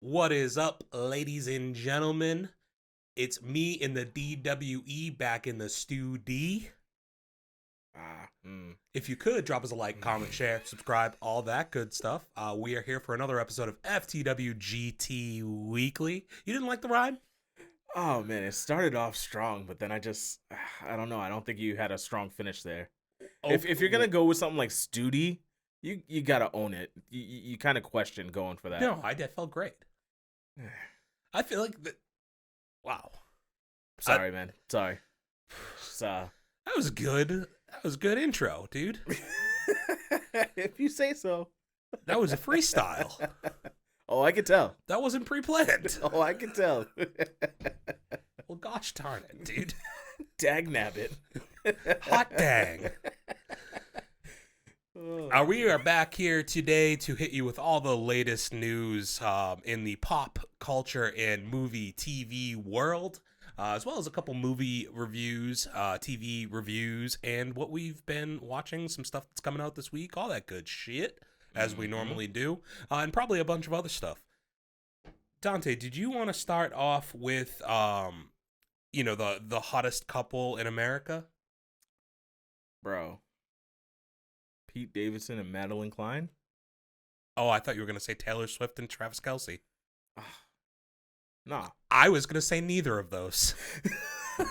What is up, ladies and gentlemen? It's me in the DWE back in the Stu D. If you could, drop us a like, comment, share, subscribe, all that good stuff. We are here for another episode of FTWGT Weekly. You didn't like the rhyme? Oh man, it started off strong, but then I don't know. I don't think you had a strong finish there. If you're gonna go with something like Studi, you gotta own it. You kind of question going for that. No, I felt great. I feel like wow. Sorry, man. Sorry. Just, that was good. That was a good intro, dude. If you say so. That was a freestyle. Oh, I could tell. That wasn't pre-planned. Oh, I could tell. Well, gosh darn it, dude. Dag nabbit. Hot dang. We are back here today to hit you with all the latest news in the pop culture and movie TV world, as well as a couple movie reviews, TV reviews, and what we've been watching, some stuff that's coming out this week, all that good shit, as we normally do, and probably a bunch of other stuff. Dante, did you want to start off with, the hottest couple in America? Bro. Pete Davidson and Madeline Klein? Oh, I thought you were going to say Taylor Swift and Travis Kelce. Nah. I was going to say neither of those. Well,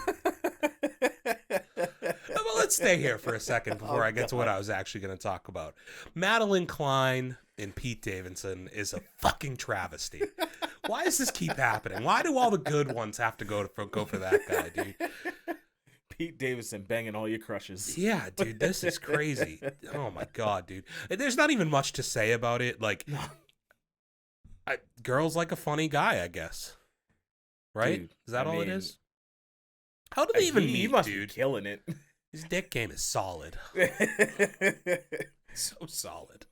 let's stay here for a second before I get to what I was actually going to talk about. Madeline Klein and Pete Davidson is a fucking travesty. Why does this keep happening? Why do all the good ones have to go for that guy, dude? Pete Davidson banging all your crushes. Yeah, dude, this is crazy. Oh my god, dude. There's not even much to say about it. Like, girls like a funny guy, I guess. Right? Dude, is that all it is? How do they even meet, he must dude? Be killing it. His dick game is solid. So solid.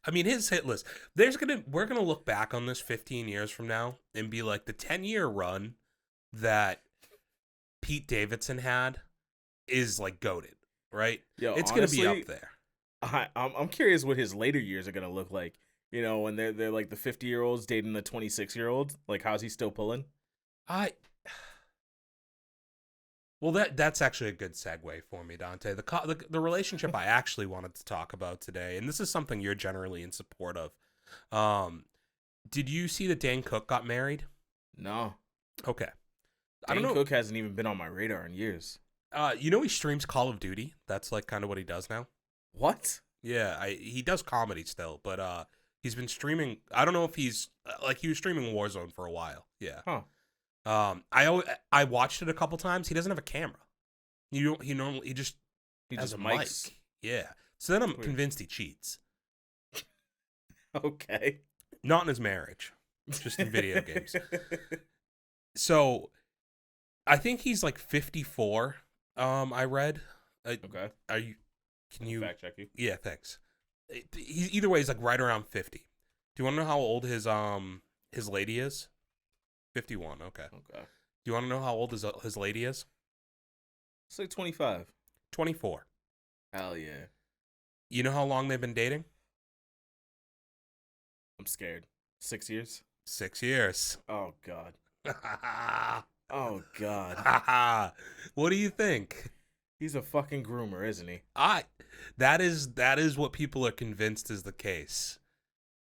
I mean, his hit list. We're gonna look back on this 15 years from now and be like, the 10-year run that Pete Davidson had is like goated, right? Yo, it's honestly, gonna be up there. I'm curious what his later years are gonna look like. You know, when they're like the 50-year-olds dating the 26-year-old. Like, how's he still pulling? Well, that's actually a good segue for me, Dante. The relationship I actually wanted to talk about today, and this is something you're generally in support of. Did you see that Dane Cook got married? No. Okay. Dane Cook hasn't even been on my radar in years. He streams Call of Duty. That's like kind of what he does now. What? Yeah, he does comedy still, but he's been streaming. I don't know if he's he was streaming Warzone for a while. Yeah. Huh. I watched it a couple times. He doesn't have a camera. He just has a mics. mic. Yeah. So then I'm convinced he cheats. Okay. Not in his marriage, just in video games. So I think he's like 54. I read. Okay. Can you fact check you? Yeah, thanks. Either way, he's like right around 50. Do you want to know how old his lady is? 51. Okay. Do you want to know how old his lady is? It's like 25. 24. Hell yeah. You know how long they've been dating? I'm scared. 6 years? 6 years. Oh, God. Oh, God. What do you think? He's a fucking groomer, isn't he? That is what people are convinced is the case.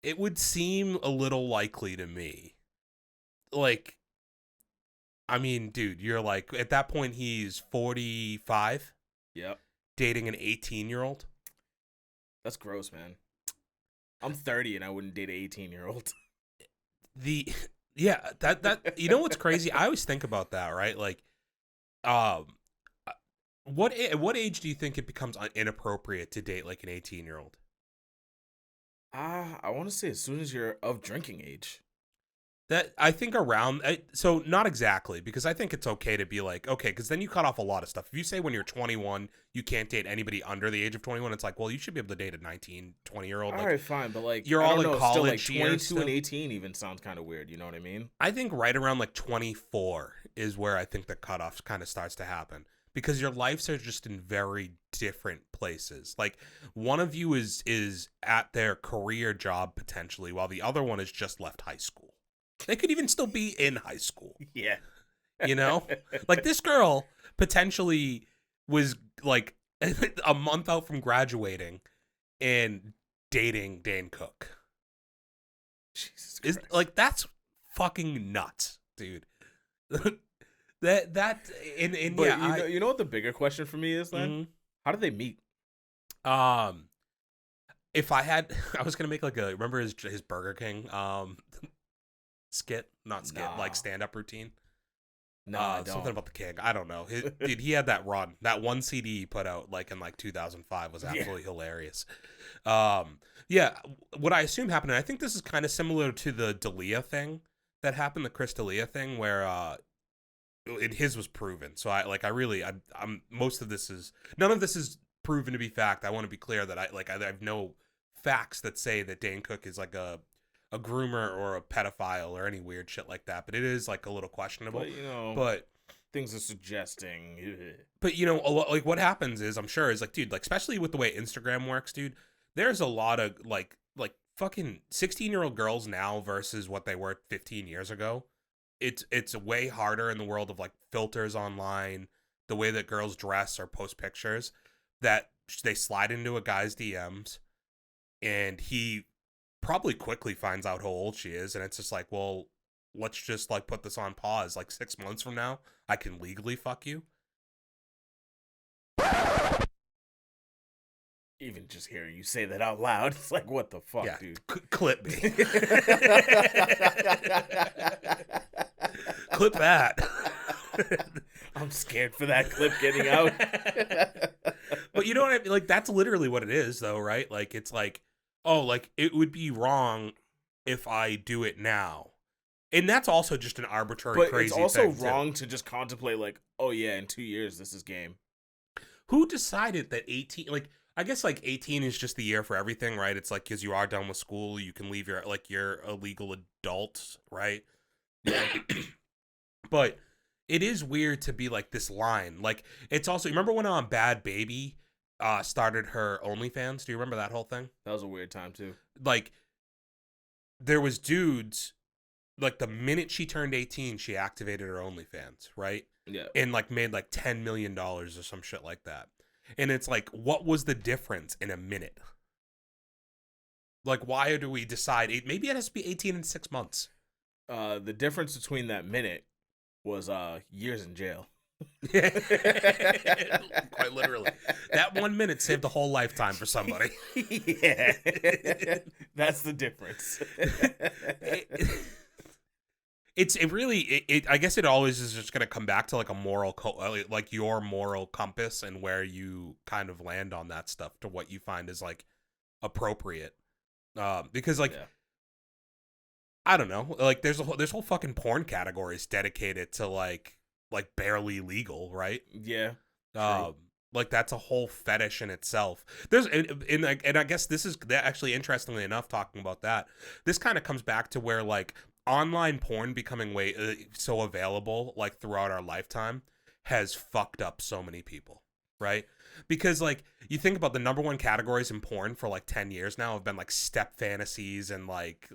It would seem a little likely to me. Like, I mean, dude, you're like, at that point, he's 45. Yep. Dating an 18-year-old. That's gross, man. I'm 30 and I wouldn't date an 18-year-old. Yeah, that you know what's crazy? I always think about that, right? Like, what age do you think it becomes inappropriate to date like an 18-year-old? I want to say as soon as you're of drinking age. That I think around, so not exactly, because I think it's okay to be like, okay, because then you cut off a lot of stuff. If you say when you're 21, you can't date anybody under the age of 21, it's like, well, you should be able to date a 19, 20-year-old. All right, fine, but like, you're all in college. Still, like 22 and 18 even sounds kind of weird, you know what I mean? I think right around like 24 is where I think the cutoff kind of starts to happen. Because your lives are just in very different places. Like, one of you is at their career job potentially, while the other one has just left high school. They could even still be in high school. Yeah. You know? Like, this girl potentially was, like, a month out from graduating and dating Dane Cook. Jesus Christ. Like, that's fucking nuts, dude. that and But yeah, you know what the bigger question for me is then? How did they meet? If I had, I was gonna make like a, remember his Burger King like stand-up routine. No, I don't. Something about the king. I don't know. Dude, he had that run. That one CD he put out like in like 2005 was absolutely hilarious. Yeah, what I assume happened, and I think this is kind of similar to the D'Elia thing that happened, the Chris D'Elia thing, where his was proven. So I'm most of this is, none of this is proven to be fact. I want to be clear that I have no facts that say that Dane Cook is like a groomer or a pedophile or any weird shit like that, but it is like a little questionable. But things are suggesting. But like what happens is, I'm sure, is like, dude, like especially with the way Instagram works, dude, there's a lot of like fucking 16-year-old girls now versus what they were 15 years ago. It's way harder in the world of like filters online, the way that girls dress or post pictures, that they slide into a guy's DMs and he probably quickly finds out how old she is, and it's just like, well, let's just like put this on pause. Like 6 months from now, I can legally fuck you. Even just hearing you say that out loud, it's like, what the fuck, dude? Clip me. Clip that. I'm scared for that clip getting out. But you know what I mean? Like, that's literally what it is, though, right? Like, it's like, oh, like, it would be wrong if I do it now. And that's also just an arbitrary, crazy thing. But it's also wrong to just contemplate, like, oh, yeah, in 2 years, this is game. Who decided that 18, like, I guess, like, 18 is just the year for everything, right? It's like, because you are done with school, you can leave you're a legal adult, right? Yeah. But it is weird to be like this line. Like, it's also, remember when Bad Baby started her OnlyFans? Do you remember that whole thing? That was a weird time, too. Like, there was dudes, like, the minute she turned 18, she activated her OnlyFans, right? Yeah. And, like, made, like, $10 million or some shit like that. And it's like, what was the difference in a minute? Like, why do we decide? Maybe it has to be 18 in 6 months. The difference between that minute was years in jail. Quite literally. That 1 minute saved a whole lifetime for somebody. Yeah. That's the difference. I guess it always is just going to come back to like a moral, like your moral compass and where you kind of land on that stuff to what you find is like appropriate. Because like, I don't know, like there's whole fucking porn categories dedicated to like barely legal, right? Yeah. Like that's a whole fetish in itself. And I guess this is actually, interestingly enough, talking about that, this kind of comes back to where like online porn becoming so available like throughout our lifetime has fucked up so many people, right? Because like you think about the number one categories in porn for like 10 years now have been like step fantasies and like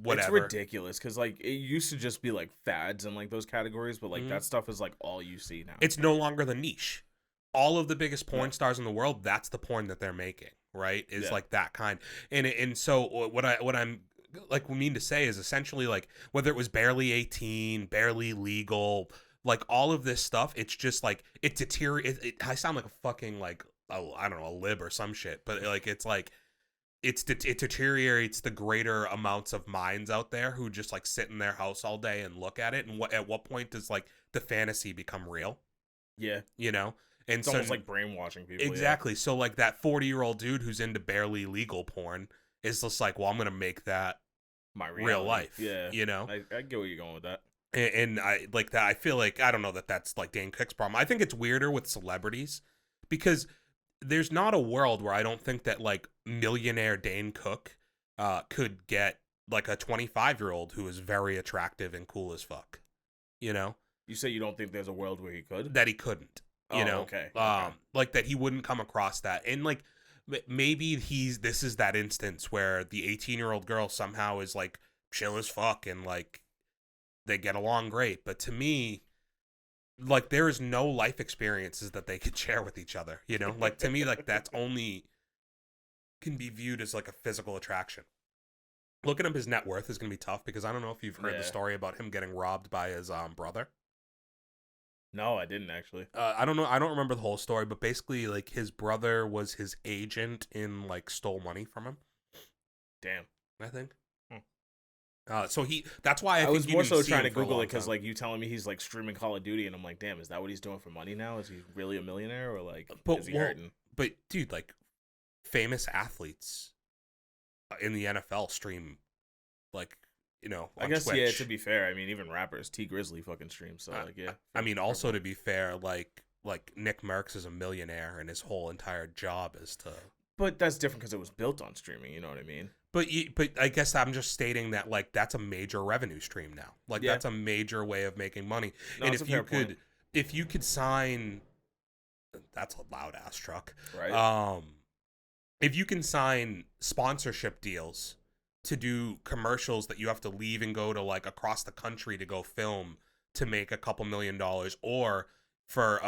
whatever. It's ridiculous because like it used to just be like fads and like those categories, but like that stuff is like all you see now. It's no longer the niche. All of the biggest porn stars in the world, that's the porn that they're making, right? Is like that kind. And so what I'm like mean to say is essentially like whether it was barely 18, barely legal, like all of this stuff, it's just like it deteriorates. I sound like a fucking like, oh, I don't know, a lib or some shit, but like it's like it deteriorates the greater amounts of minds out there who just like sit in their house all day and look at it. And at what point does like the fantasy become real? Yeah, you know. And it's almost like brainwashing people. Exactly. Yeah. So like that 40-year-old dude who's into barely legal porn is just like, well, I'm gonna make that my real life. Yeah, you know. I get where you're going with that. And I like that. I feel like, I don't know that that's like Dane Cook's problem. I think it's weirder with celebrities because there's not a world where I don't think that like millionaire Dane Cook could get like a 25-year-old who is very attractive and cool as fuck. You know. You say you don't think there's a world where he could? That he couldn't. You know, okay. Like that he wouldn't come across that. And like maybe this is that instance where the 18-year-old girl somehow is like chill as fuck and like they get along great. But to me, like, there is no life experiences that they could share with each other, you know? Like, to me, like, that's only can be viewed as, like, a physical attraction. Looking up his net worth is going to be tough because I don't know if you've heard the story about him getting robbed by his brother. No, I didn't actually. I don't know. I don't remember the whole story, but basically, like, his brother was his agent and, like, stole money from him. Damn. I think. So that's why I think was more so trying to for a Google long it because, time. like, you telling me he's like streaming Call of Duty, and I'm like, damn, is that what he's doing for money now? Is he really a millionaire, or like, is he hurting? But dude, like, famous athletes in the NFL stream, like, you know, on I guess Twitch. Yeah. To be fair, I mean, even rappers, T Grizzly fucking streams. So like, yeah. I mean, also to be fair, like Nick Merckx is a millionaire, and his whole entire job is to. But that's different because it was built on streaming. You know what I mean? But I guess I'm just stating that, like, that's a major revenue stream now. Like, that's a major way of making money. No, and if you could sign, that's a loud ass truck, right? If you can sign sponsorship deals to do commercials that you have to leave and go to, like, across the country to go film to make a couple $1 million, or for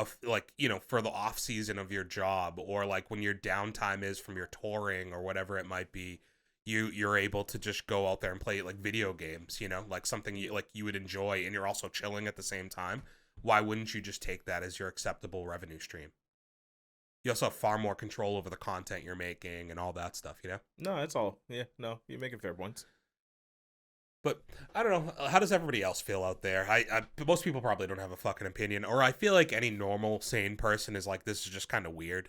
for the off season of your job, or like when your downtime is from your touring or whatever it might be, you're able to just go out there and play, like, video games, you know, like something you would enjoy, and you're also chilling at the same time. Why wouldn't you just take that as your acceptable revenue stream? You also have far more control over the content you're making and all that stuff, you know? No, that's all. Yeah, no, you're making fair points. But I don't know. How does everybody else feel out there? Most people probably don't have a fucking opinion, or I feel like any normal, sane person is like, this is just kind of weird.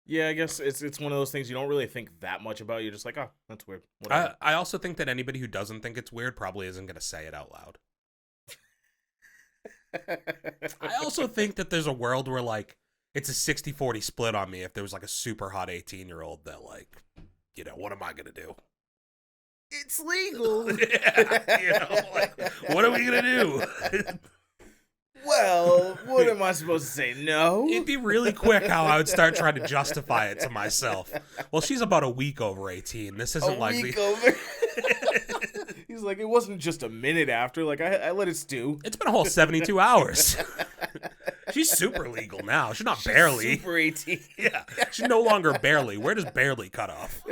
Yeah, I guess it's one of those things you don't really think that much about. You're just like, oh, that's weird. I also think that anybody who doesn't think it's weird probably isn't going to say it out loud. I also think that there's a world where, like, it's a 60-40 split on me if there was, like, a super hot 18-year-old that, like, you know, what am I going to do? It's legal. Yeah, you know, like, what are we going to do? Well, what am I supposed to say? No? It'd be really quick how I would start trying to justify it to myself. Well, she's about a week over 18. This isn't like over. He's like, it wasn't just a minute after. Like, I let it stew. It's been a whole 72 hours. She's super legal now. She's not barely. Super 18. Yeah. She's no longer barely. Where does barely cut off?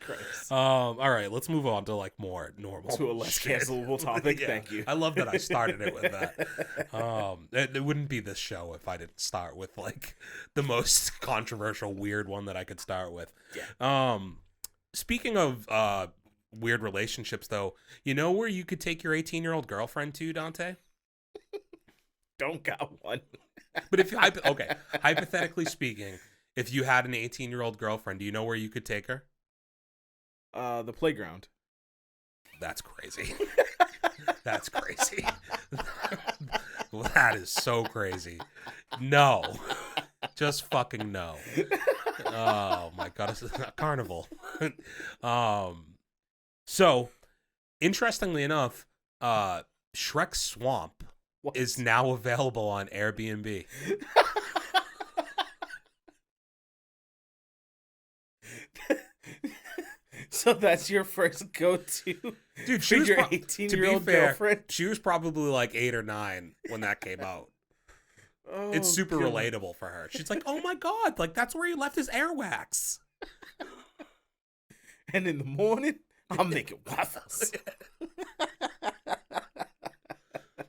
Christ. All right, let's move on to, like, more normal, to a less cancelable topic. Yeah, thank you. I love that I started it with that. It wouldn't be this show if I didn't start with, like, the most controversial, weird one that I could start with. Yeah. Speaking of weird relationships, though, you know where you could take your 18-year-old girlfriend to, Dante? Don't got one. But if hypothetically speaking, if you had an 18-year-old girlfriend, do you know where you could take her? The playground. That's crazy. That's crazy. That is so crazy. No. Just fucking no. Oh my god, it's a carnival. So, interestingly enough, Shrek Swamp is now available on Airbnb. So that's your first go-to, dude. She was your 18-year-old girlfriend. She was probably like 8 or 9 when that came out. Oh, it's super relatable for her. She's like, "Oh my god, like that's where he left his airwax." And in the morning, I'm making waffles.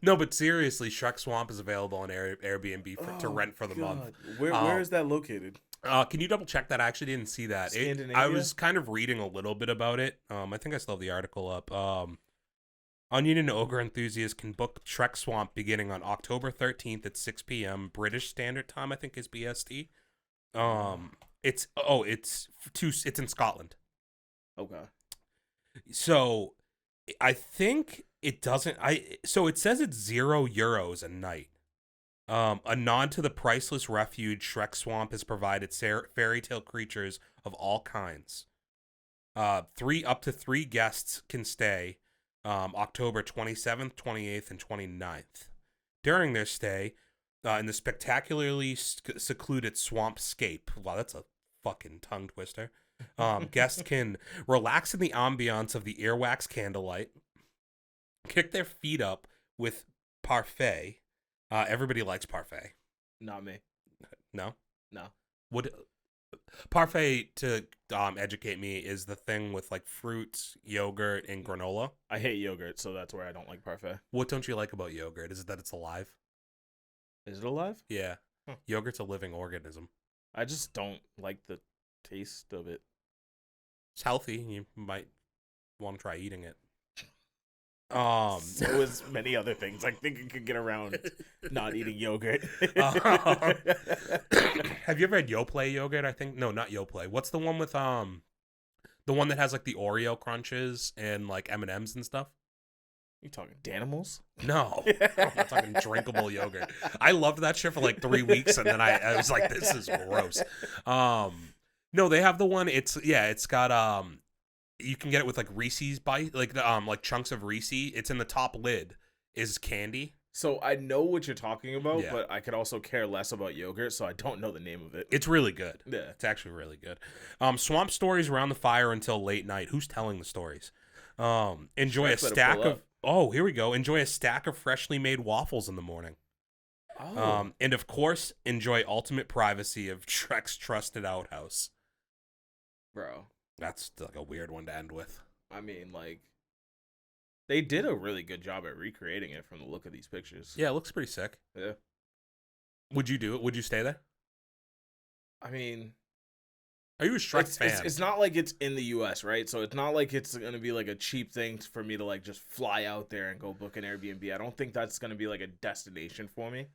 No, but seriously, Shrek Swamp is available on Airbnb to rent for the month. Where is that located? Can you double check that? I actually didn't see that. I was kind of reading a little bit about it. I think I still have the article up. Onion and Ogre enthusiasts can book Shrek Swamp beginning on October 13th at 6 p.m. British Standard Time, I think is BST. It's in Scotland. Okay. So I think it doesn't. So it says it's €0 a night. A nod to the priceless refuge Shrek Swamp has provided fairy tale creatures of all kinds. Up to 3 guests can stay. October 27th, 28th, and 29th. During their stay, in the spectacularly secluded Swampscape. Wow, that's a fucking tongue twister. Guests can relax in the ambiance of the earwax candlelight, kick their feet up with parfait. Everybody likes parfait. Not me. No? No. Would parfait, to educate me, is the thing with like fruits, yogurt, and granola? I hate yogurt, so that's where I don't like parfait. What don't you like about yogurt? Is it that it's alive? Is it alive? Yeah. Huh. Yogurt's a living organism. I just don't like the taste of it. It's healthy. You might want to try eating it. So is many other things. I think you could get around not eating yogurt. Have you ever had Yoplait yogurt? I think no, not Yoplait. What's the one with the one that has like the Oreo crunches and like M&Ms and stuff? You talking Danimals? No, I'm not talking drinkable yogurt. I loved that shit for like 3 weeks, and then I was like, this is gross. No, they have the one. It's got you can get it with like Reese's bite, like chunks of Reese. It's in the top lid is candy. So I know what you're talking about, Yeah. but I could also care less about yogurt, so I don't know the name of it. It's really good. Yeah. It's actually really good. Swamp stories around the fire until late night. Who's telling the stories? Enjoy Shrek a stack better pull of. Oh, here we go. Enjoy a stack of freshly made waffles in the morning. Oh. And of course, enjoy ultimate privacy of Shrek's trusted outhouse. Bro. That's like a weird one to end with. I mean, like, they did a really good job at recreating it from the look of these pictures. Yeah, it looks pretty sick. Yeah. Would you do it? Would you stay there? I mean, Are you a Shrek fan? it's not like it's in the U.S., right? So it's not like it's going to be like a cheap thing for me to like just fly out there and go book an Airbnb. I don't think that's going to be like a destination for me.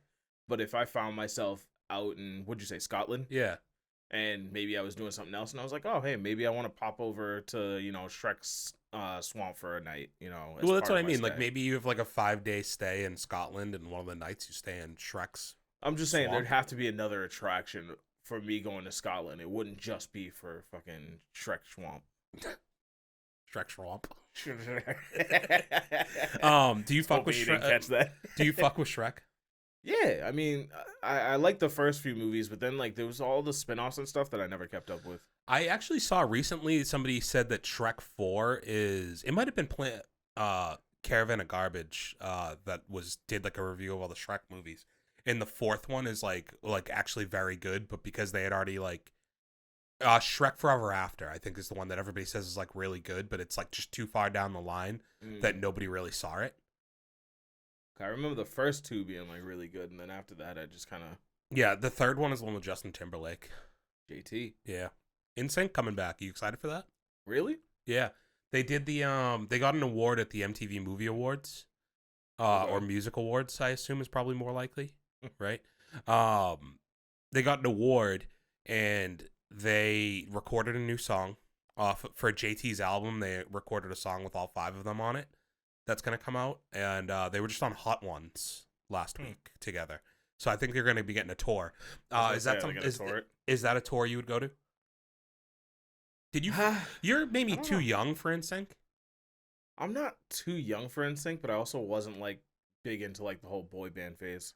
But if I found myself out in, what'd you say, Scotland? Yeah. And maybe I was doing something else and I was like, oh, hey, maybe I want to pop over to, you know, Shrek's swamp for a night, you know. Well, that's what I mean. Like maybe you have like a 5-day stay in Scotland, and one of the nights you stay in Shrek's. I'm just saying swamp. there'd have to be another attraction for me going to Scotland. It wouldn't just be for fucking Shrek Swamp. Shrek swamp. Do Do you fuck with Shrek? Catch that? Do you fuck with Shrek? Yeah, I mean, I like the first few movies, but then like there was all the spin-offs and stuff that I never kept up with. I actually saw recently somebody said that Shrek 4 is. It might have been Caravan of Garbage that did like a review of all the Shrek movies. And the fourth one is like actually very good, but because they had already like Shrek Forever After, I think is the one that everybody says is like really good, but it's like just too far down the line that nobody really saw it. I remember the first two being like really good, and then after that, I just kind of Yeah, the third one is the one with Justin Timberlake. JT. Yeah, NSYNC coming back. You excited for that? Really? Yeah, they did the they got an award at the MTV Movie Awards, or Music Awards. I assume is probably more likely, right? They got an award and they recorded a new song for JT's album. They recorded a song with all 5 of them on it. That's going to come out, and they were just on Hot Ones last week together. So I think they're going to be getting a tour. Is that something? Is that a tour you would go to? Did you? You're maybe too young for NSYNC. I'm not too young for NSYNC, but I also wasn't like big into like the whole boy band phase.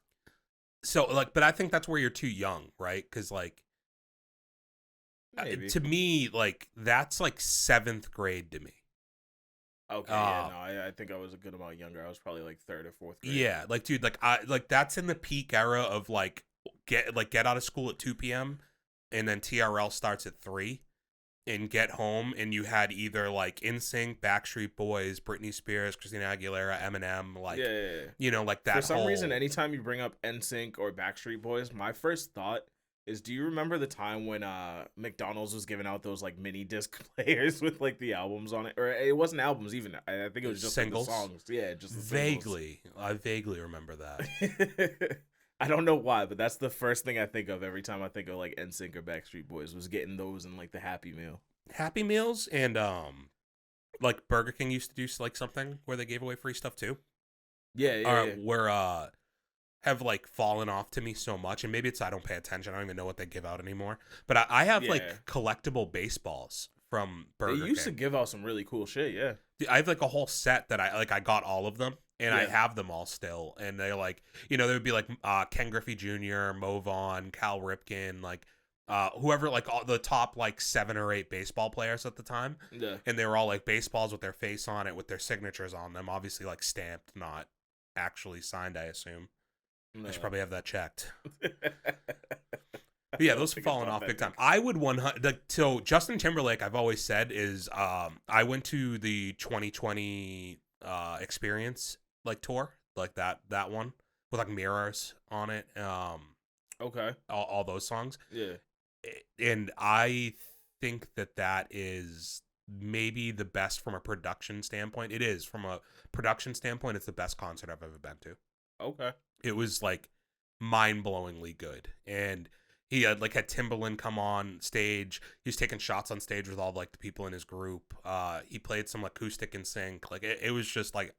So like, but I think that's where you're too young, right? Because like, to me, like that's like 7th grade to me. Okay, yeah, no, I think I was a good amount younger. I was probably like 3rd or 4th grade. Yeah, like dude, like that's in the peak era of like get out of school at 2 p.m. and then TRL starts at 3 and get home, and you had either like NSYNC, Backstreet Boys, Britney Spears, Christina Aguilera, Eminem, like you know, like that. For some reason, anytime you bring up NSYNC or Backstreet Boys, my first thought is, do you remember the time when McDonald's was giving out those like mini disc players with like the albums on it? Or it wasn't albums even. I think it was just singles. Like, the songs. Yeah, just the vaguely. I vaguely remember that. I don't know why, but that's the first thing I think of every time I think of like NSYNC or Backstreet Boys, was getting those in like the Happy Meal. Happy Meals, and like Burger King used to do like something where they gave away free stuff too. Yeah. Where have like fallen off to me so much, and maybe it's I don't pay attention. I don't even know what they give out anymore. But I have like collectible baseballs from Burger King. They used to give out some really cool shit. Yeah, I have like a whole set that I got all of them, and I have them all still. And they're like, you know, there would be like Ken Griffey Jr., Mo Vaughn, Cal Ripken, like whoever, like all the top like 7 or 8 baseball players at the time, Yeah. and they were all like baseballs with their face on it, with their signatures on them, obviously like stamped, not actually signed, I assume. No. I should probably have that checked. But yeah, those have fallen off big time. I would 100. So Justin Timberlake, I've always said is, I went to the 2020 experience like tour, like that one with like mirrors on it. Okay. All those songs. Yeah. And I think that is maybe the best from a production standpoint. It is from a production standpoint. It's the best concert I've ever been to. Okay. It was like mind-blowingly good, and he had Timbaland come on stage. He was taking shots on stage with all like the people in his group. He played some acoustic and sync. Like it was just like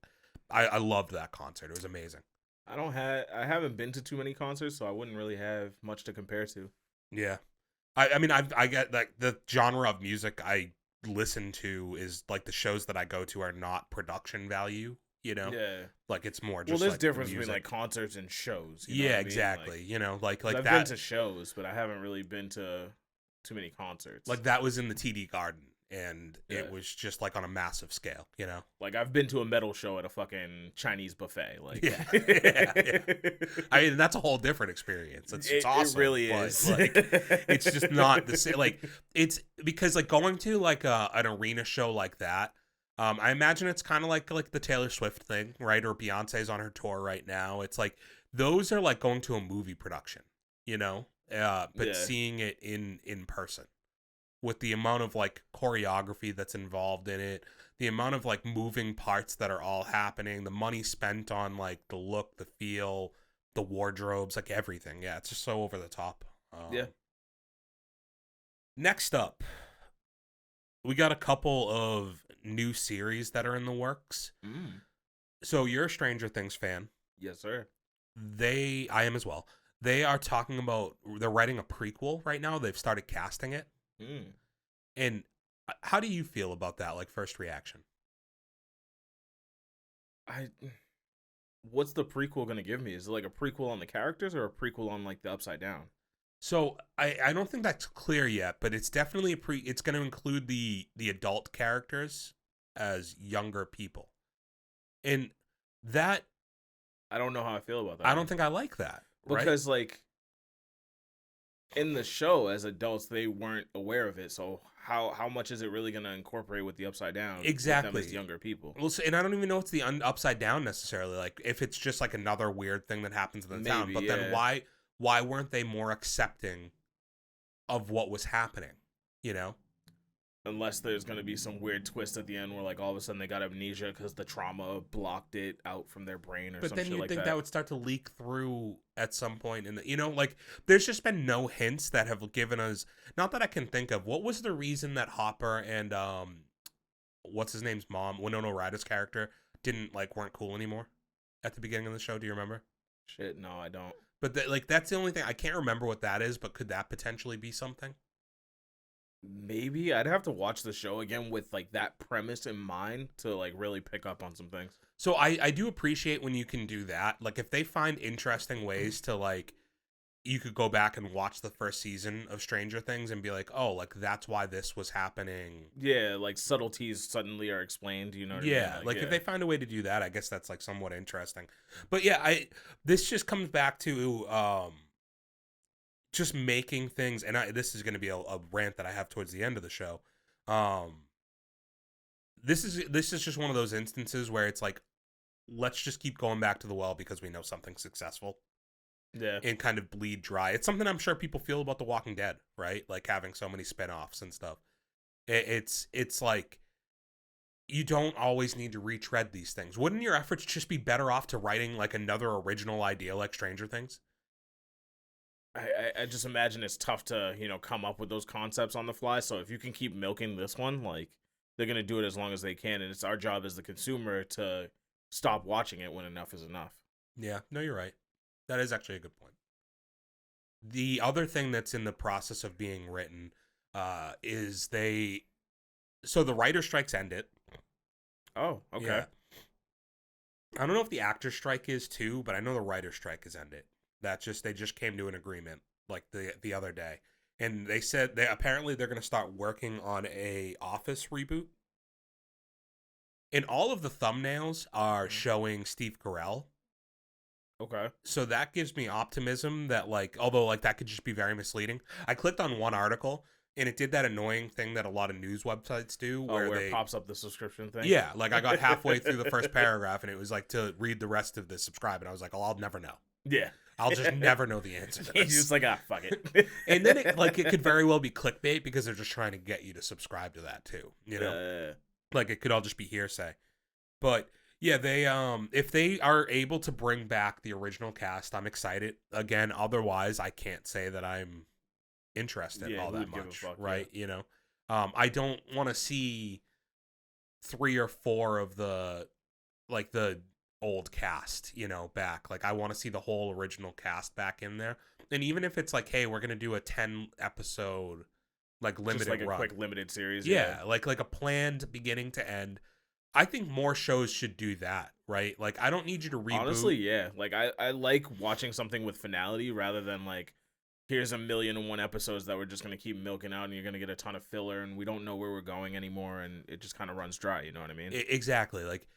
I loved that concert. It was amazing. I haven't been to too many concerts, so I wouldn't really have much to compare to. Yeah, I mean I get like the genre of music I listen to is like the shows that I go to are not production value. You know, Yeah. like it's more just Well, there's like difference music. between like concerts and shows. You know Yeah, what I mean? exactly. Like, you know, like I've that. been to shows, but I haven't really been to too many concerts. Like that was in the TD Garden, and Yeah. it was just like on a massive scale. You know. Like I've been to a metal show at a fucking Chinese buffet. Like Yeah. Yeah. I mean, that's a whole different experience. It's awesome. It really but, is. like, it's just not the same. Like it's because like going to like an arena show like that. I imagine it's kind of like the Taylor Swift thing, right? Or Beyonce's on her tour right now. It's like those are like going to a movie production, you know. But Yeah. seeing it in person with the amount of like choreography that's involved in it, the amount of like moving parts that are all happening, the money spent on like the look, the feel, the wardrobes, like everything. Yeah, it's just so over the top. Yeah. Next up, we got a couple of new series that are in the works. So you're a Stranger Things fan. Yes, sir. I am as well. They are talking about, they're writing a prequel right now. They've started casting it. And how do you feel about that? Like first reaction? What's the prequel gonna give me? Is it like a prequel on the characters or a prequel on like the Upside Down? So I don't think that's clear yet, but it's definitely it's going to include the adult characters as younger people. And that, I don't know how I feel about that. I don't think I like that. Because like in the show as adults they weren't aware of it, so how much is it really going to incorporate with the Upside Down? Exactly. With them as younger people. Well, and I don't even know it's the upside down necessarily. Like if it's just like another weird thing that happens in the town. But then why weren't they more accepting of what was happening? You know? Unless there's going to be some weird twist at the end where like all of a sudden they got amnesia because the trauma blocked it out from their brain or but some then shit you'd like think that. that would start to leak through at some point in the, you know, like there's just been no hints that have given us, not that I can think of. What was the reason that Hopper and what's his name's mom, Winona Ryder's character, weren't cool anymore at the beginning of the show? Do you remember? Shit, no, I don't. But that's the only thing. I can't remember what that is, but could that potentially be something? Maybe I'd have to watch the show again with like that premise in mind to like really pick up on some things. So I do appreciate when you can do that. Like if they find interesting ways to like, you could go back and watch the first season of Stranger Things and be like, oh, like that's why this was happening. Yeah, like subtleties suddenly are explained. You know what I mean? Yeah, like if they find a way to do that, I guess that's like somewhat interesting. But yeah, this just comes back to just making things, and this is going to be a rant that I have towards the end of the show. This is just one of those instances where it's like, let's just keep going back to the well because we know something's successful. Yeah. And kind of bleed dry. It's something I'm sure people feel about The Walking Dead, right? Like having so many spinoffs and stuff. It's like, you don't always need to retread these things. Wouldn't your efforts just be better off to writing like another original idea like Stranger Things? I just imagine it's tough to, you know, come up with those concepts on the fly. So if you can keep milking this one, like they're going to do it as long as they can. And it's our job as the consumer to stop watching it when enough is enough. Yeah, no, you're right. That is actually a good point. The other thing that's in the process of being written is so the writer strikes ended. Oh, okay. Yeah. I don't know if the actor strike is too, but I know the writer strike has ended. They just came to an agreement like the other day. and they said they're going to start working on a Office reboot. And all of the thumbnails are showing Steve Carell. Okay. So that gives me optimism that, like, although like that could just be very misleading. I clicked on one article and it did that annoying thing that a lot of news websites do where it pops up the subscription thing. Yeah, like I got halfway through the first paragraph and it was like to read the rest of the subscribe, and I was like, oh, I'll never know. Yeah. I'll just never know the answer to this. He's just like, fuck it. And then it could very well be clickbait because they're just trying to get you to subscribe to that too. You know, like it could all just be hearsay. But yeah, they if they are able to bring back the original cast, I'm excited. Again, otherwise, I can't say that I'm interested all that much, right? Yeah. You know, I don't want to see 3 or 4 of the old cast, you know, back. Like I want to see the whole original cast back in there. And even if it's like, hey, we're gonna do a 10 episode like limited just like run. a quick limited series. Yeah, like a planned beginning to end. I think more shows should do that, right? Like I don't need you to reboot. Honestly, yeah. Like I like watching something with finality rather than like, here's 1,000,001 episodes that we're just going to keep milking out and you're going to get a ton of filler and we don't know where we're going anymore and it just kind of runs dry, you know what I mean? Exactly. Like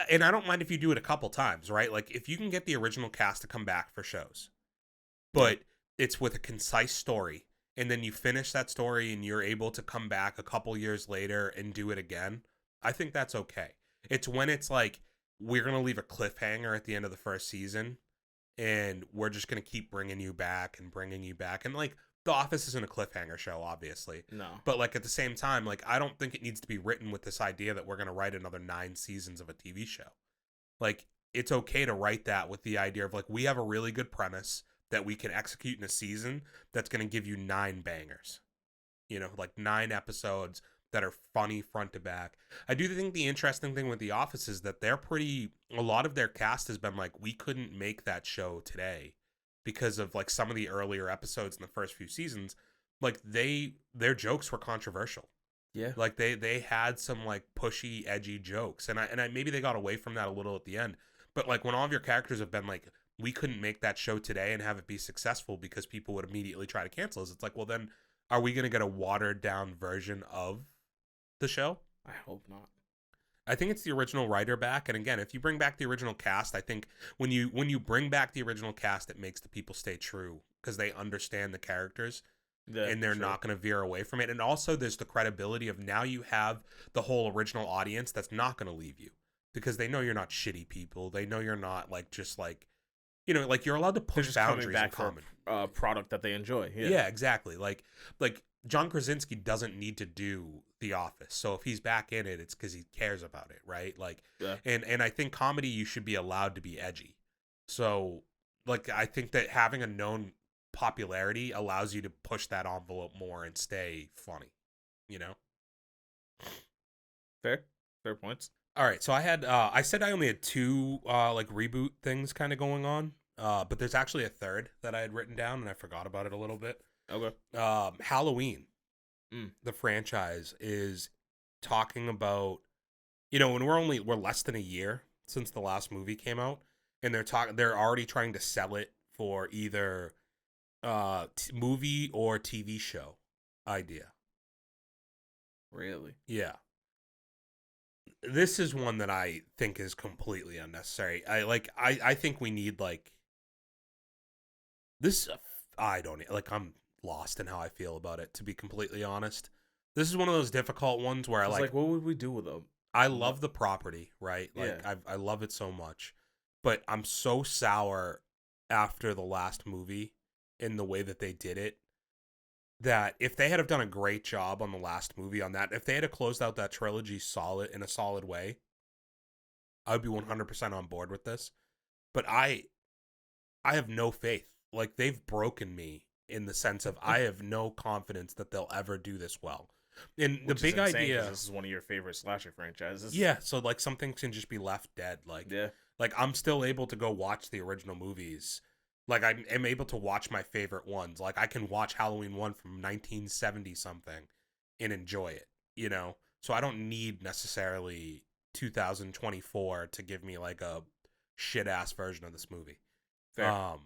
and I don't mind if you do it a couple times, right? Like if you can get the original cast to come back for shows, but it's with a concise story, and then you finish that story and you're able to come back a couple years later and do it again, I think that's okay. It's when it's like, we're going to leave a cliffhanger at the end of the first season and we're just going to keep bringing you back. And like, The Office isn't a cliffhanger show, obviously. No. But like at the same time, like I don't think it needs to be written with this idea that we're going to write another 9 seasons of a TV show. Like it's okay to write that with the idea of like, we have a really good premise that we can execute in a season that's going to give you 9 bangers. You know, like 9 episodes that are funny front to back. I do think the interesting thing with The Office is that a lot of their cast has been like, we couldn't make that show today because of like some of the earlier episodes in the first few seasons. Like their jokes were controversial. Yeah. Like they had some like pushy, edgy jokes. And I maybe they got away from that a little at the end. But like when all of your characters have been like, we couldn't make that show today and have it be successful because people would immediately try to cancel us. It's like, well then, are we going to get a watered down version of the show? I hope not. I think it's the original writer back, and again, if you bring back the original cast, I think when you bring back the original cast, it makes the people stay true because they understand the characters, and they're not going to veer away from it. And also, there's the credibility of now you have the whole original audience that's not going to leave you because they know you're not shitty people. They know you're not like just like, you know, like you're allowed to push boundaries in common. Product that they enjoy. Yeah, exactly. Like John Krasinski doesn't need to do The Office. So if he's back in it, it's because he cares about it, right? Like, yeah. And I think comedy, you should be allowed to be edgy. So, like, I think that having a known popularity allows you to push that envelope more and stay funny, you know? Fair points. All right, so I said I only had 2 like reboot things kind of going on, but there's actually a third that I had written down and I forgot about it a little bit. Okay. Halloween, the franchise is talking about, you know, and we're less than a year since the last movie came out, and they're already trying to sell it for either movie or TV show idea. Really? Yeah. This is one that I think is completely unnecessary. I think we need like this. I don't like. I'm lost in how I feel about it, to be completely honest. This is one of those difficult ones where I like what would we do with them? I love the property, right? Like I love it so much, but I'm so sour after the last movie in the way that they did it, that if they had have done a great job on the last movie on that, if they had have closed out that trilogy in a solid way, I would be 100% on board with this. But I have no faith. Like, they've broken me in the sense of I have no confidence that they'll ever do this well. And the big idea, this is one of your favorite slasher franchises. Yeah, so like some things can just be left dead. Like, like I'm still able to go watch the original movies. Like I am able to watch my favorite ones. Like I can watch Halloween 1 from 1970 something and enjoy it, you know? So I don't need necessarily 2024 to give me like a shit ass version of this movie. Fair.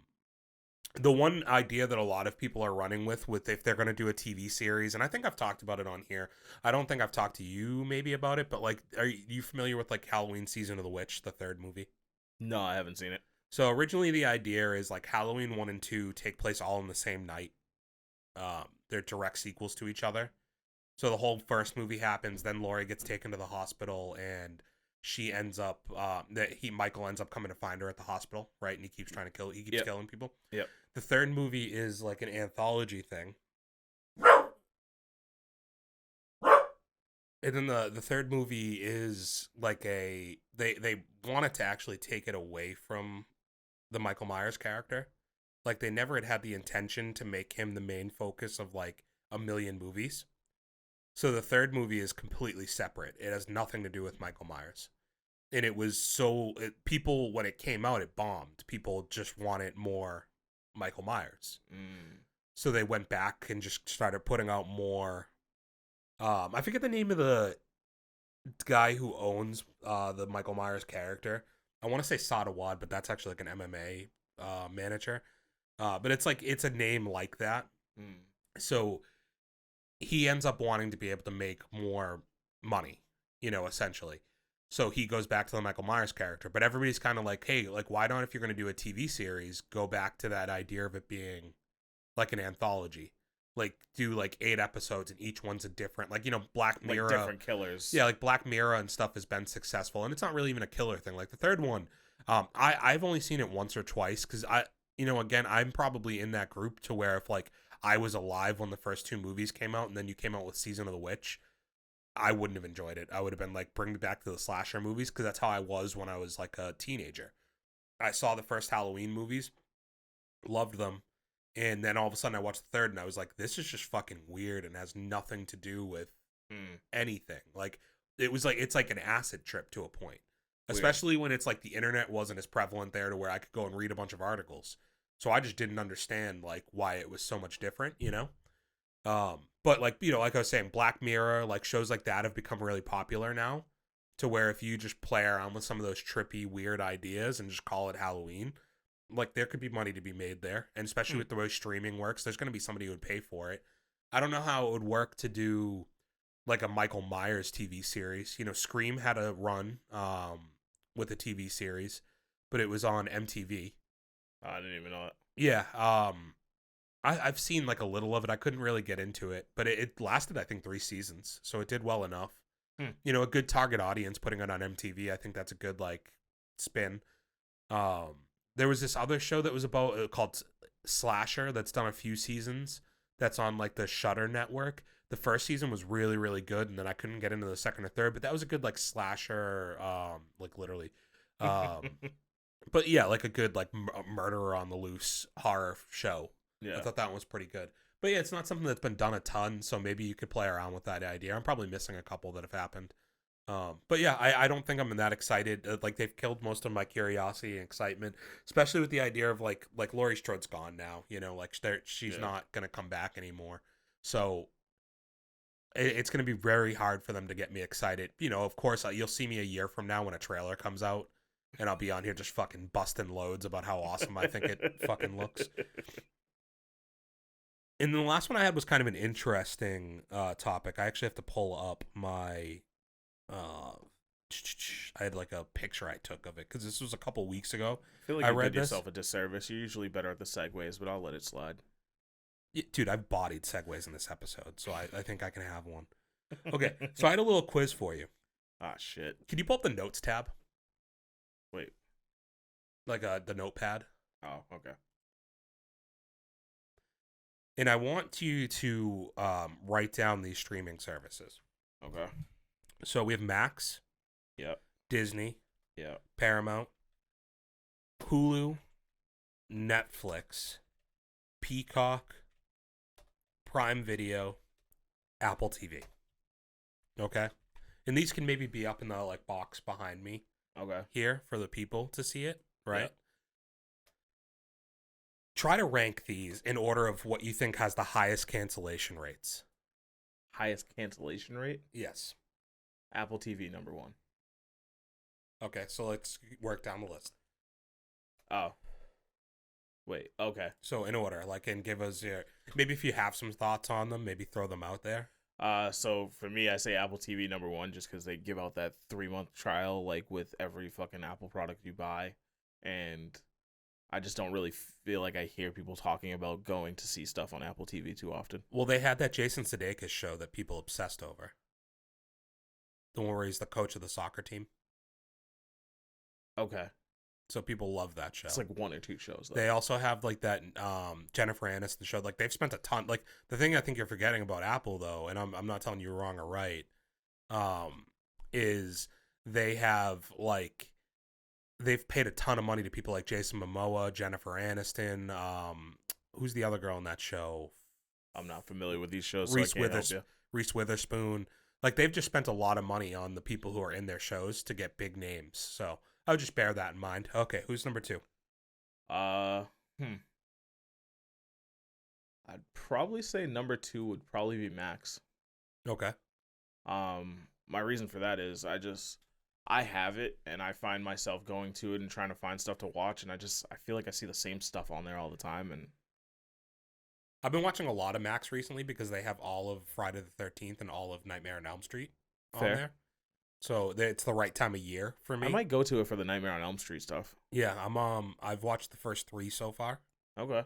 The one idea that a lot of people are running with if they're going to do a TV series, and I think I've talked about it on here. I don't think I've talked to you maybe about it, but like, are you familiar with like Halloween Season of the Witch, the third movie? No, I haven't seen it. So originally the idea is like Halloween 1 and 2 take place all in the same night. They're direct sequels to each other. So the whole first movie happens, then Laurie gets taken to the hospital, and she ends up Michael ends up coming to find her at the hospital, right? And he keeps Yep. killing people. Yep. The third movie is like an anthology thing. And then the third movie is like they wanted to actually take it away from the Michael Myers character. Like they never had the intention to make him the main focus of like a million movies. So the third movie is completely separate. It has nothing to do with Michael Myers. And it was people, when it came out, it bombed. People just wanted more Michael Myers. So they went back and just started putting out more. I forget the name of the guy who owns the Michael Myers character. I want to say Sadawad, but that's actually like an MMA manager. But it's a name like that. So he ends up wanting to be able to make more money, essentially. So he goes back to the Michael Myers character, but everybody's kind of like, hey, like, why not, if you're going to do a TV series, go back to that idea of it being like an anthology? Like, do like 8 episodes and each one's a different, like, Black Mirror. Like different killers. Yeah, like Black Mirror and stuff has been successful, and it's not really even a killer thing. Like the third one, I've only seen it once or twice because again, I'm probably in that group to where if like I was alive when the first 2 movies came out and then you came out with Season of the Witch, I wouldn't have enjoyed it. I would have been like, bring me back to the slasher movies, because that's how I was when I was like a teenager. I saw the first Halloween movies, loved them, and then all of a sudden I watched the third and I was like, this is just fucking weird and has nothing to do with anything. Like it's like an acid trip to a point. Weird. Especially when it's like the internet wasn't as prevalent there to where I could go and read a bunch of articles. So I just didn't understand like why it was so much different, But like, like I was saying, Black Mirror, like shows like that have become really popular now, to where if you just play around with some of those trippy, weird ideas and just call it Halloween, like there could be money to be made there. And especially with the way streaming works, there's going to be somebody who would pay for it. I don't know how it would work to do like a Michael Myers TV series. Scream had a run with a TV series, but it was on MTV. I didn't even know it. Yeah. I've seen like a little of it. I couldn't really get into it, but it lasted, I think, 3 seasons. So it did well enough. A good target audience putting it on MTV. I think that's a good like spin. There was this other show that was called Slasher that's done a few seasons. That's on like the Shudder network. The first season was really, really good, and then I couldn't get into the second or third. But that was a good like slasher, like literally. But yeah, like a good like murderer on the loose horror show. Yeah. I thought that one was pretty good. But yeah, it's not something that's been done a ton, so maybe you could play around with that idea. I'm probably missing a couple that have happened. But yeah, I don't think I'm that excited. Like they've killed most of my curiosity and excitement, especially with the idea of like Laurie Strode's gone now. Like she's not gonna come back anymore. So it's gonna be very hard for them to get me excited. Of course, you'll see me a year from now when a trailer comes out, and I'll be on here just fucking busting loads about how awesome I think it fucking looks. And then the last one I had was kind of an interesting topic. I actually have to pull up my. I had like a picture I took of it because this was a couple weeks ago. I feel like you did yourself a disservice. You're usually better at the segues, but I'll let it slide. Yeah, dude, I've bodied segues in this episode, so I think I can have one. Okay, so I had a little quiz for you. Ah, shit. Can you pull up the notes tab? Wait. Like the notepad? Oh, okay. And I want you to write down these streaming services. Okay. So we have Max. Yep. Disney. Yep. Paramount. Hulu. Netflix. Peacock. Prime Video. Apple TV. Okay? And these can maybe be up in the like box behind me. Okay. Here for the people to see it, right? Yep. Try to rank these in order of what you think has the highest cancellation rates. Highest cancellation rate? Yes. Apple TV, number 1. Okay, so let's work down the list. Oh. Wait, okay. So in order, like, and give us your, maybe if you have some thoughts on them, maybe throw them out there. So for me, I say Apple TV number one, just because they give out that 3-month trial, like with every fucking Apple product you buy, and I just don't really feel like I hear people talking about going to see stuff on Apple TV too often. Well, they had that Jason Sudeikis show that people obsessed over. The one where he's the coach of the soccer team. Okay. So people love that show. It's like 1 or 2 shows, though. They also have like that Jennifer Aniston show. Like they've spent a ton. Like the thing I think you're forgetting about Apple though, and I'm not telling you wrong or right, is they have like they've paid a ton of money to people like Jason Momoa, Jennifer Aniston. Who's the other girl in that show? I'm not familiar with these shows. So Reese Witherspoon. Like they've just spent a lot of money on the people who are in their shows to get big names. So I would just bear that in mind. Okay, who's number 2? I'd probably say number 2 would probably be Max. Okay. My reason for that is I have it and I find myself going to it and trying to find stuff to watch, and I feel like I see the same stuff on there all the time. And I've been watching a lot of Max recently because they have all of Friday the 13th and all of Nightmare on Elm Street on there. So it's the right time of year for me. I might go to it for the Nightmare on Elm Street stuff. Yeah, I've watched the first 3 so far. Okay.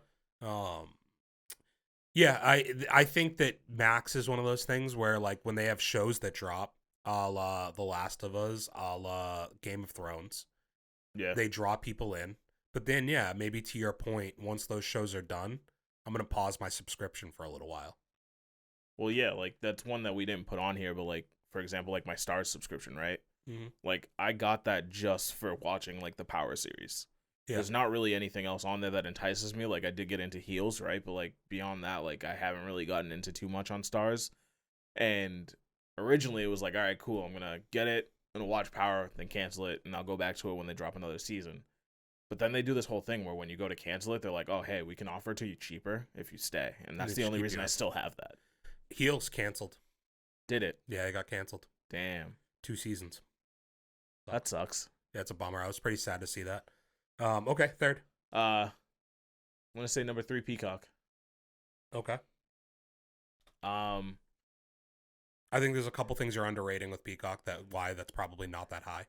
Yeah, I think that Max is one of those things where like when they have shows that drop, a la The Last of Us, a la Game of Thrones, yeah, they draw people in. But then yeah, maybe to your point, once those shows are done, I'm gonna pause my subscription for a little while. Well, yeah, like that's one that we didn't put on here, but like for example, like my Stars subscription, right? Mm-hmm. Like I got that just for watching like the Power series. Yeah. There's not really anything else on there that entices me. Like I did get into Heels, right? But like beyond that, like I haven't really gotten into too much on Stars. And originally it was like, all right, cool, I'm gonna get it, I'm gonna watch Power, then cancel it, and I'll go back to it when they drop another season. But then they do this whole thing where when you go to cancel it, they're like, oh hey, we can offer it to you cheaper if you stay. And that's the only reason I still have that. Heels canceled. Did it? Yeah, it got canceled. Damn. 2 seasons. That sucks. Yeah, it's a bummer. I was pretty sad to see that. Okay, 3rd. I'm gonna say number 3, Peacock. Okay. I think there's a couple things you're underrating with Peacock that's probably not that high.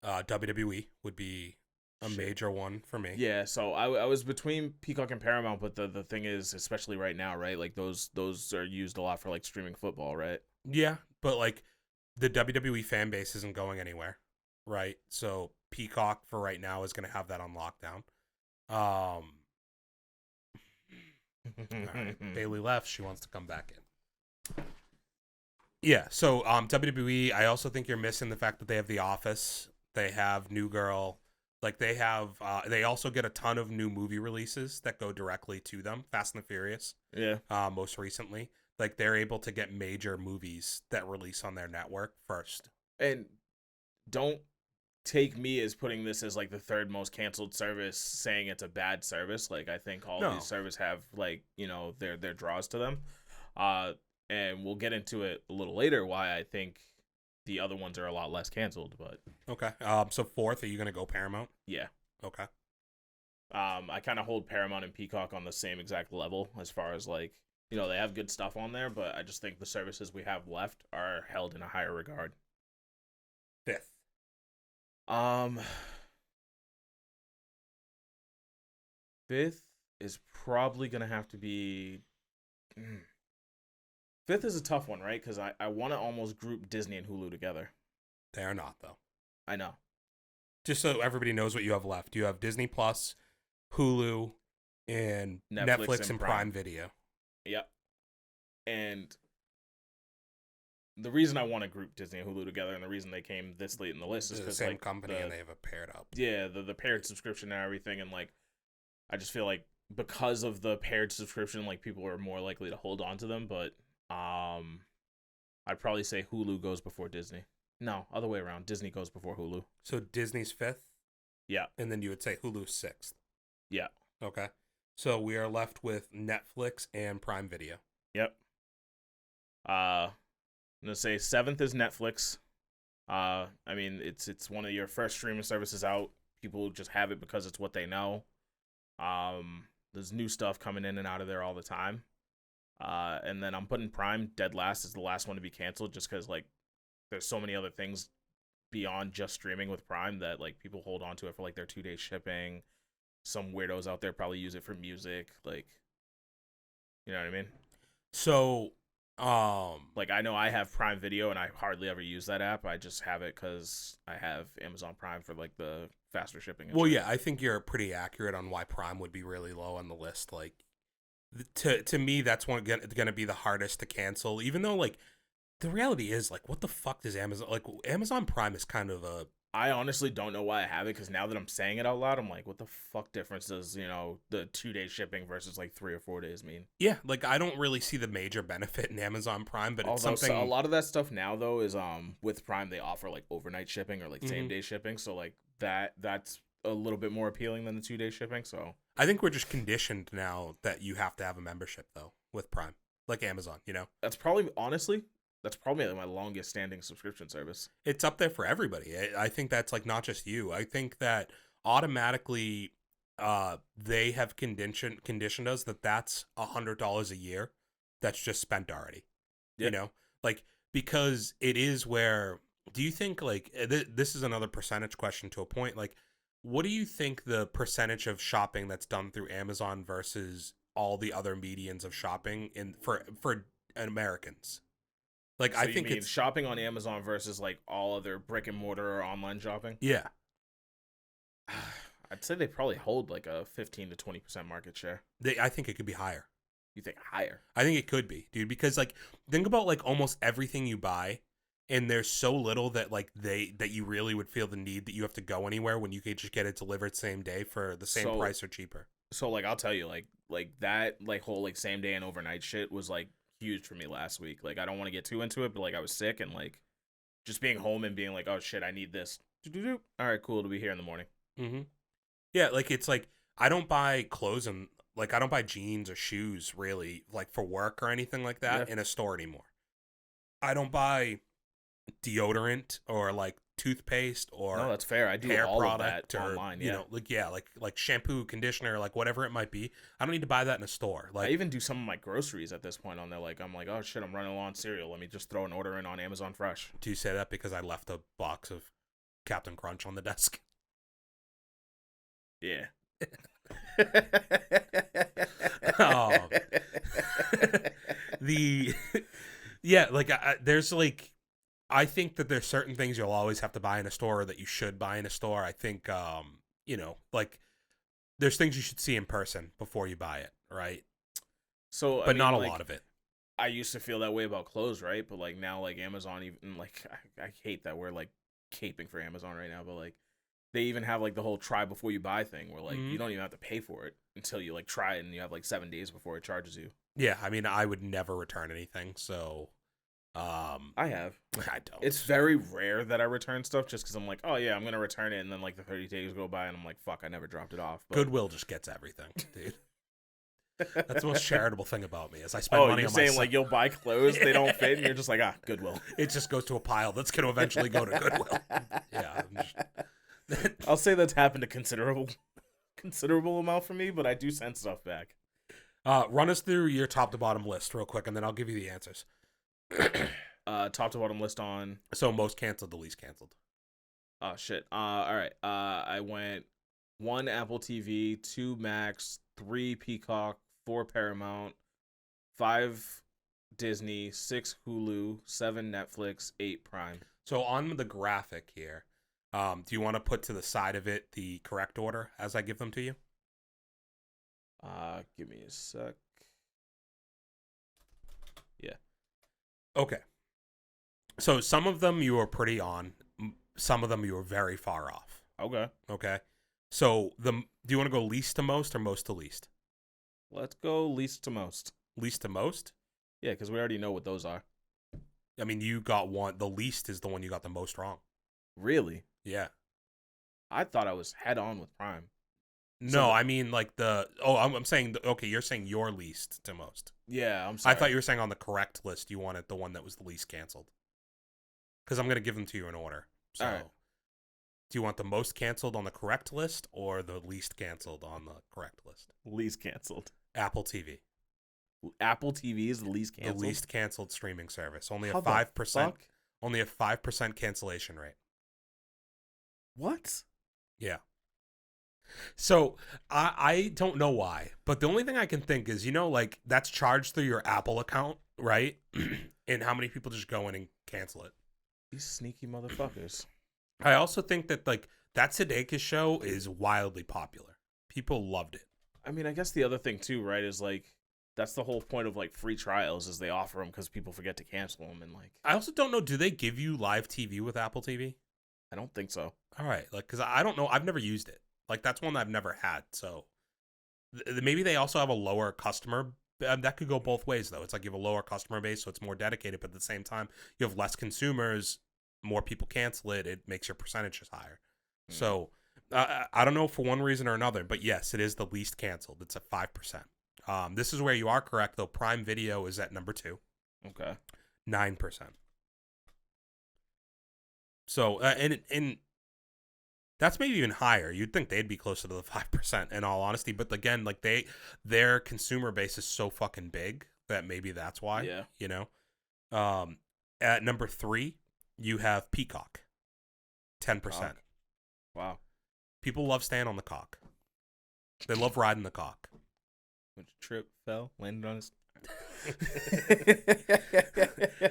WWE would be a major one for me. Yeah, so I was between Peacock and Paramount, but the thing is, especially right now, right? Like those are used a lot for like streaming football, right? Yeah, but like the WWE fan base isn't going anywhere, right? So Peacock for right now is going to have that on lockdown. All right. Bailey left. She wants to come back in. Yeah, so WWE, I also think you're missing the fact that they have The Office. They have New Girl. Like they have, they also get a ton of new movie releases that go directly to them. Fast and the Furious. Yeah. Most recently, like they're able to get major movies that release on their network first. And don't take me as putting this as like the 3rd most canceled service, saying it's a bad service. Like I think all these services have like, you know, their draws to them. And we'll get into it a little later why I think the other ones are a lot less canceled, but okay. So 4th, are you gonna go Paramount? Yeah. Okay. I kind of hold Paramount and Peacock on the same exact level as far as like, you know, they have good stuff on there, but I just think the services we have left are held in a higher regard. 5th. 5th is probably gonna have to be. 5th is a tough one, right? Because I want to almost group Disney and Hulu together. They are not, though. I know. Just so everybody knows what you have left. You have Disney Plus, Hulu, and Netflix and Prime Video. Yep. And the reason I want to group Disney and Hulu together, and the reason they came this late in the list, is because the same like, company and they have a paired up. Yeah, the paired subscription and everything, and like, I just feel like because of the paired subscription, like people are more likely to hold on to them. But I'd probably say Hulu goes before Disney. No, other way around. Disney goes before Hulu. So Disney's 5th? Yeah. And then you would say Hulu's 6th? Yeah. Okay. So we are left with Netflix and Prime Video. Yep. I'm going to say 7th is Netflix. I mean, it's one of your first streaming services out. People just have it because it's what they know. There's new stuff coming in and out of there all the time. And then I'm putting Prime dead last as the last one to be canceled, just because like there's so many other things beyond just streaming with Prime that like people hold on to it for like their 2-day shipping. Some weirdos out there probably use it for music, like, you know what I mean? So, like I know I have Prime Video and I hardly ever use that app. I just have it because I have Amazon Prime for like the faster shipping. Well, yeah, I think you're pretty accurate on why Prime would be really low on the list. Like, to me, that's going to be the hardest to cancel. Even though, like, the reality is, like, what the fuck does Amazon like? Amazon Prime is kind of a. I honestly don't know why I have it, because now that I'm saying it out loud, I'm like, what the fuck difference does, the 2-day shipping versus like 3 or 4 days mean? Yeah, like I don't really see the major benefit in Amazon Prime, but it's Although, something. So a lot of that stuff now though is with Prime they offer like overnight shipping or like same-day shipping, so like that's a little bit more appealing than the 2-day shipping. So I think we're just conditioned now that you have to have a membership though with Prime, like Amazon. That's probably like my longest standing subscription service. It's up there for everybody. I think that's like not just you. I think that automatically they have conditioned us that that's $100 a year that's just spent already. Yep. Like, because it is where, do you think like this is another percentage question to a point, like what do you think the percentage of shopping that's done through Amazon versus all the other mediums of shopping for Americans? Like, So I think it's shopping on Amazon versus like all other brick and mortar or online shopping. Yeah. I'd say they probably hold like a 15 to 20% market share. I think it could be higher. You think higher? I think it could be, dude, because like think about like almost everything you buy, and there's so little that like that you really would feel the need that you have to go anywhere when you could just get it delivered same day for the same price or cheaper. So like I'll tell you, like that like whole like same day and overnight shit was like huge for me last week. Like I don't want to get too into it, but like I was sick and like just being home and being like, oh shit, I need this. All right, cool, it'll be here in the morning. Mm-hmm. Yeah, like it's like I don't buy clothes and like I don't buy jeans or shoes really like for work or anything like that in a store anymore. I don't buy deodorant or like toothpaste or no, that's fair. I do hair all product of that or online. like shampoo, conditioner, like whatever it might be. I don't need to buy that in a store. Like I even do some of my groceries at this point on there. Like I'm like, oh shit, I'm running low on cereal. Let me just throw an order in on Amazon Fresh. Do you say that because I left a box of Captain Crunch on the desk? Yeah. Oh. There's like, I think that there's certain things you'll always have to buy in a store or that you should buy in a store. I think, like there's things you should see in person before you buy it, right? So, but not a lot of it. I used to feel that way about clothes, right? But like now, like Amazon, even like I hate that we're like caping for Amazon right now, but like they even have like the whole try before you buy thing where like you don't even have to pay for it until you like try it, and you have like 7 days before it charges you. Yeah, I mean, I would never return anything, so I have. I don't. It's very rare that I return stuff just because I'm like, oh yeah, I'm gonna return it, and then like the 30 days go by, and I'm like, fuck, I never dropped it off. But Goodwill just gets everything, dude. That's the most charitable thing about me is I spend money on you're myself. saying like you'll buy clothes, they don't fit, and you're just like, Goodwill. It just goes to a pile that's going to eventually go to Goodwill. Yeah. I'll say that's happened a considerable amount for me, but I do send stuff back. Run us through your top to bottom list real quick, and then I'll give you the answers. Top to bottom list on. So most canceled to least canceled. Oh shit. All right. I went 1 Apple TV, 2 Max, 3 Peacock, 4 Paramount, 5 Disney, 6 Hulu, 7 Netflix, 8 Prime. So on the graphic here, do you want to put to the side of it the correct order as I give them to you? Give me a sec. Yeah. Okay. So some of them you were pretty on. Some of them you were very far off. Okay. So do you want to go least to most or most to least? Let's go least to most. Least to most? Yeah, because we already know what those are. I mean, you got one. The least is the one you got the most wrong. Really? Yeah. I thought I was head on with Prime. No, I mean like I'm saying, okay, you're saying your least to most. Yeah, I'm sorry. I thought you were saying on the correct list you wanted the one that was the least canceled. Because I'm going to give them to you in order. So, all right. Do you want the most canceled on the correct list or the least canceled on the correct list? Least canceled. Apple TV. Apple TV is the least canceled. The least canceled streaming service. Only How a the 5%. fuck? Only a 5% cancellation rate. What? Yeah. So I don't know why, but the only thing I can think is, like that's charged through your Apple account, right? And how many people just go in and cancel it? These sneaky motherfuckers. I also think that like that Sudeikis show is wildly popular. People loved it. I mean, I guess the other thing too, right, is like that's the whole point of like free trials is they offer them because people forget to cancel them, and like I also don't know. Do they give you live TV with Apple TV? I don't think so. All right, like because I don't know. I've never used it. Like that's one that I've never had. So maybe they also have a lower customer. That could go both ways though. It's like you have a lower customer base, so it's more dedicated, but at the same time you have less consumers. More people cancel it. It makes your percentages higher. So I don't know for one reason or another, but yes, it is the least canceled. It's at 5%. This is where you are correct though. Prime Video is at number 2. Okay. 9%. So and that's maybe even higher. You'd think they'd be closer to the 5% in all honesty, but again, like their consumer base is so fucking big that maybe that's why. Yeah. At number 3, you have Peacock. 10%. Cock. Wow. People love staying on the cock. They love riding the cock. Went to trip, fell, landed on his.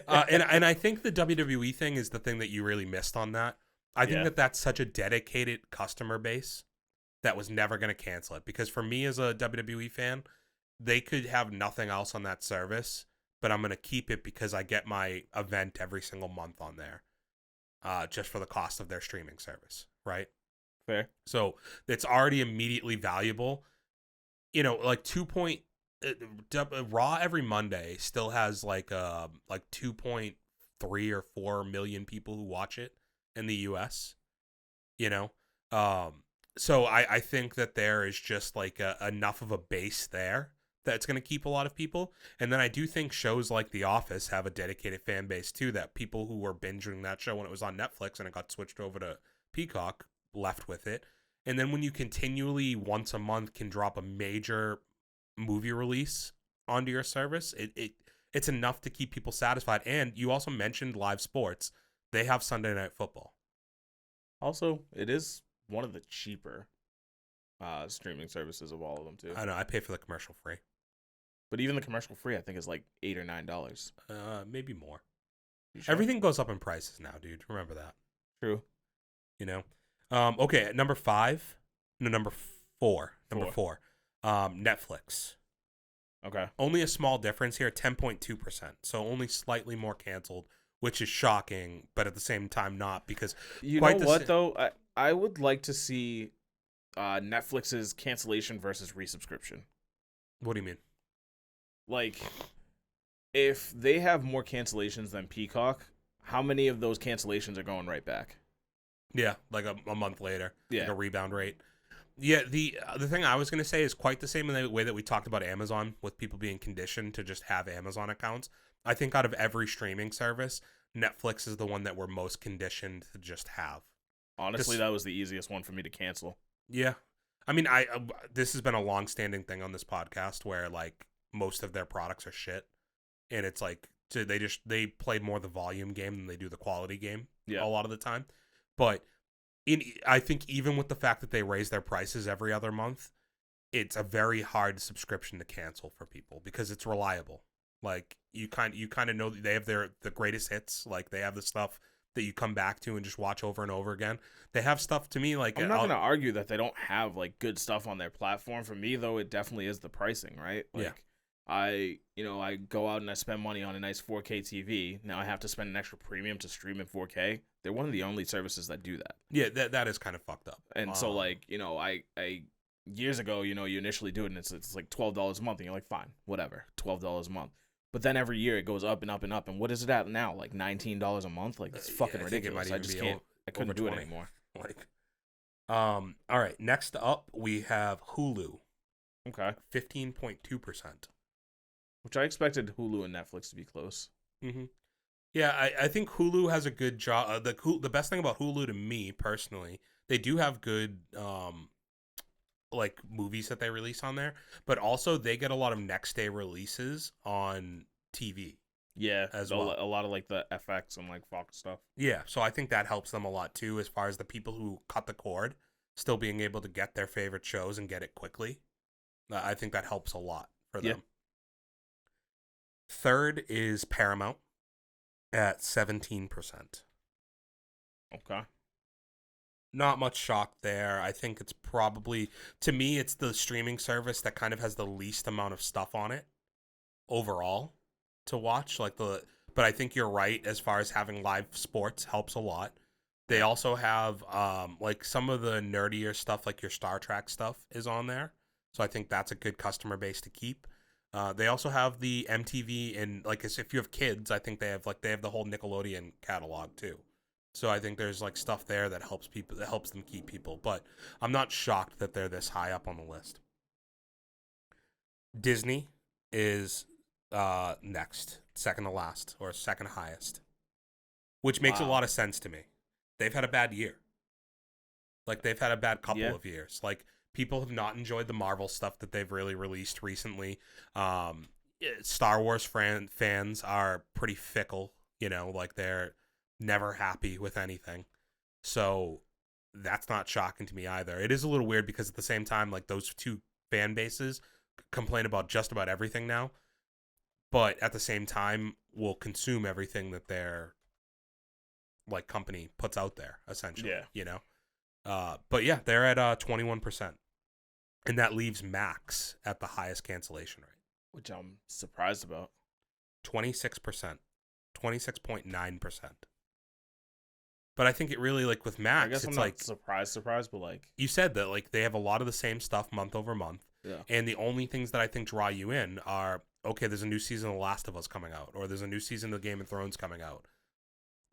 And I think the WWE thing is the thing that you really missed on that. I think that that's such a dedicated customer base that was never going to cancel it. Because for me as a WWE fan, they could have nothing else on that service, but I'm going to keep it because I get my event every single month on there, just for the cost of their streaming service, right? Fair. So it's already immediately valuable. Like Raw every Monday still has like 2.3 or 4 million people who watch it in the US. So I think that there is just like enough of a base there that's going to keep a lot of people. And then I do think shows like The Office have a dedicated fan base too, that people who were binging that show when it was on Netflix and it got switched over to Peacock left with it. And then when you continually once a month can drop a major movie release onto your service, it's enough to keep people satisfied. And you also mentioned live sports. They have Sunday Night Football. Also, it is one of the cheaper streaming services of all of them too. I know. I pay for the commercial free. But even the commercial free, I think, is like $8 or $9. Maybe more. Sure? Everything goes up in prices now, dude. Remember that. True. Okay, at number 5. No, number 4. Number 4. Netflix. Okay. Only a small difference here, 10.2%. So only slightly more canceled, which is shocking, but at the same time not, because you know what though, I would like to see Netflix's cancellation versus resubscription. What do you mean? Like, if they have more cancellations than Peacock, how many of those cancellations are going right back? Yeah, like a month later. Yeah. Like a rebound rate. Yeah, the thing I was going to say is quite the same in the way that we talked about Amazon, with people being conditioned to just have Amazon accounts. I think out of every streaming service, Netflix is the one that we're most conditioned to just have. Honestly, that was the easiest one for me to cancel. Yeah. I mean, this has been a long-standing thing on this podcast where, like, most of their products are shit. And it's like, they play more the volume game than they do the quality game a lot of the time. But I think even with the fact that they raise their prices every other month, it's a very hard subscription to cancel for people because it's reliable. Like you kind of know that they have the greatest hits. Like they have the stuff that you come back to and just watch over and over again. They have stuff to me like I'm not going to argue that they don't have like good stuff on their platform. For me though, it definitely is the pricing, right? Like, yeah. I go out and I spend money on a nice 4K TV. Now I have to spend an extra premium to stream in 4K. They're one of the only services that do that. Yeah, that is kind of fucked up. And so like, I years ago, you initially do it and it's like $12 a month and you're like, fine, whatever, $12 a month. But then every year it goes up and up and up. And what is it at now? Like $19 a month? Like it's fucking ridiculous. I just can't. I couldn't do it anymore. Like, all right. Next up, we have Hulu. Okay. 15.2%. Which I expected Hulu and Netflix to be close. Mm-hmm. Yeah, I think Hulu has a good job. The best thing about Hulu to me personally, they do have good like movies that they release on there, but also they get a lot of next day releases on TV Yeah, as a well. lot of like the FX and like Fox stuff. Yeah, so I think that helps them a lot too, as far as the people who cut the cord still being able to get their favorite shows and get it quickly. I think that helps a lot for Yeah. them. Third is Paramount at 17%. Okay. Not much shock there. I think it's probably, to me, it's the streaming service that kind of has the least amount of stuff on it overall to watch. But I think you're right as far as having live sports helps a lot. They also have like some of the nerdier stuff, like your Star Trek stuff, is on there. So I think that's a good customer base to keep. They also have the MTV, and like if you have kids, I think they have the whole Nickelodeon catalog too. So I think there's like stuff there that helps them keep people. But I'm not shocked that they're this high up on the list. Disney is next, second to last, or second highest, which makes a Wow. lot of sense to me. They've had a bad year. Like they've had a bad couple Yeah. of years. Like people have not enjoyed the Marvel stuff that they've really released recently. Star Wars fans are pretty fickle, like they're never happy with anything. So that's not shocking to me either. It is a little weird because at the same time, like those two fan bases complain about just about everything now, but at the same time will consume everything that their like company puts out there, essentially. Yeah. But yeah, they're at 21%. And that leaves Max at the highest cancellation rate. Which I'm surprised about. 26%. 26.9%. But I think it really, like with Max, I guess I'm it's not like surprised, but like you said that like they have a lot of the same stuff month over month. yeah. And the only things that I think draw you in are, okay, there's a new season of The Last of Us coming out, or there's a new season of Game of Thrones coming out.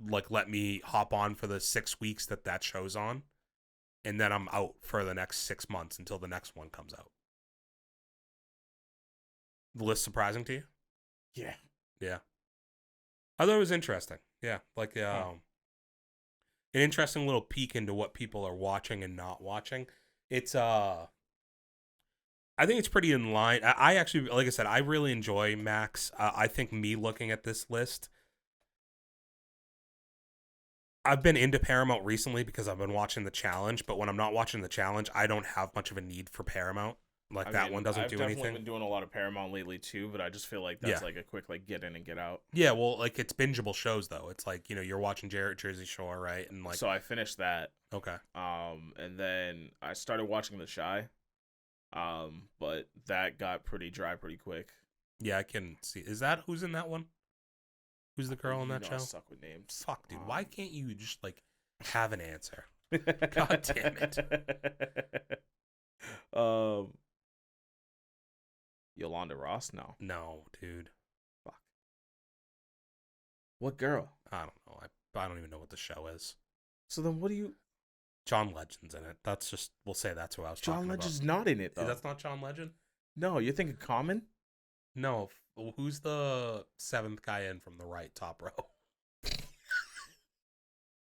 Like, let me hop on for the 6 weeks that show's on, and then I'm out for the next 6 months until the next one comes out. The list surprising to you? Yeah. Yeah. I thought it was interesting. Yeah, like an interesting little peek into what people are watching and not watching. It's I think it's pretty in line. I actually, like I said, I really enjoy Max. I think me looking at this list, I've been into Paramount recently because I've been watching The Challenge, but when I'm not watching The Challenge, I don't have much of a need for Paramount. Like that one doesn't do anything. I've definitely been doing a lot of Paramount lately too, but I just feel like that's like a quick like get in and get out. Yeah, well, like it's bingeable shows though. It's like, you're watching Jersey Shore, right? And like So I finished that. okay. And then I started watching The Chi. But that got pretty dry pretty quick. Yeah, I can see. Is that who's in that one? Who's the girl in that show? I suck with names. Fuck, dude. Why can't you just like have an answer? God damn it. Yolanda Ross? No, dude. Fuck. What girl? I don't know. I don't even know what the show is. So then what do you... John Legend's in it. That's just, we'll say that's who I was talking about. John Legend's not in it, though. That's not John Legend? No, you're thinking Common? No. Who's the seventh guy in from the right top row?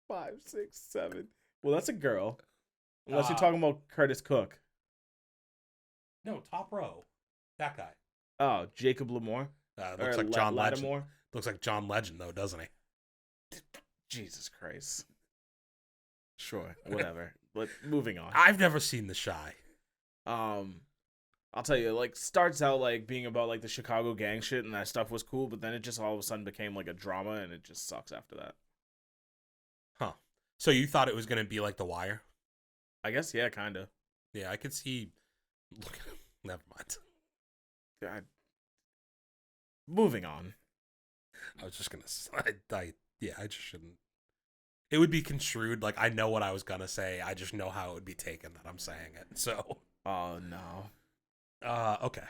5, 6, 7. Well, that's a girl. Unless you're talking about Curtis Cook. No, top row. That guy. Oh, Jacob Lamore? Looks like John Legend. Lattimore? Looks like John Legend, though, doesn't he? Jesus Christ. Sure, whatever. But moving on. I've never seen The Chi. I'll tell you, like, starts out like being about like the Chicago gang shit, and that stuff was cool, but then it just all of a sudden became like a drama, and it just sucks after that. Huh. So you thought it was going to be like The Wire? I guess, yeah, kind of. Yeah, I could see. Never mind. Moving on. I was just gonna. I just shouldn't. It would be construed like I know what I was gonna say. I just know how it would be taken that I'm saying it. So. Oh no. Okay.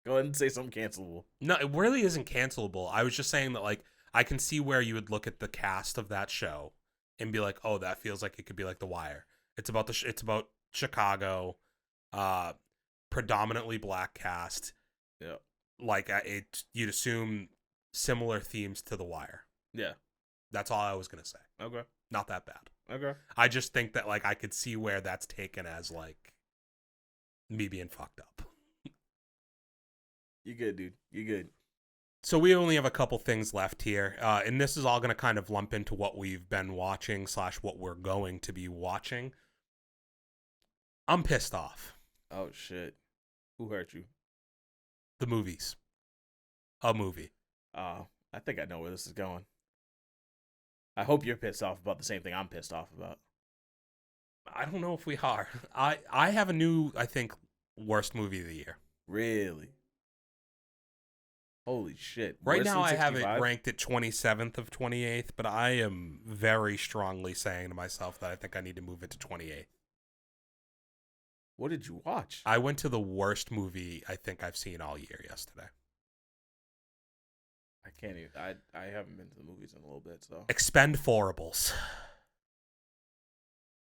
Go ahead and say something cancelable. No, it really isn't cancelable. I was just saying that like I can see where you would look at the cast of that show and be like, oh, that feels like it could be like The Wire. It's about it's about Chicago, predominantly black cast. Yeah. Like you'd assume similar themes to The Wire. Yeah. That's all I was gonna say. Okay. Not that bad. Okay. I just think that like I could see where that's taken as like me being fucked up. You good, dude. You good. So we only have a couple things left here, and this is all going to kind of lump into what we've been watching / what we're going to be watching. I'm pissed off. Oh, shit. Who hurt you? The movies. A movie. I think I know where this is going. I hope you're pissed off about the same thing I'm pissed off about. I don't know if we are. I have a new, I think, worst movie of the year. Really? Holy shit. Right Worse now than I have it 65? ranked at 27th of 28th, but I am very strongly saying to myself that I think I need to move it to 28th. What did you watch? I went to the worst movie I think I've seen all year yesterday. I can't even. I haven't been to the movies in a little bit, so. Expend4bles.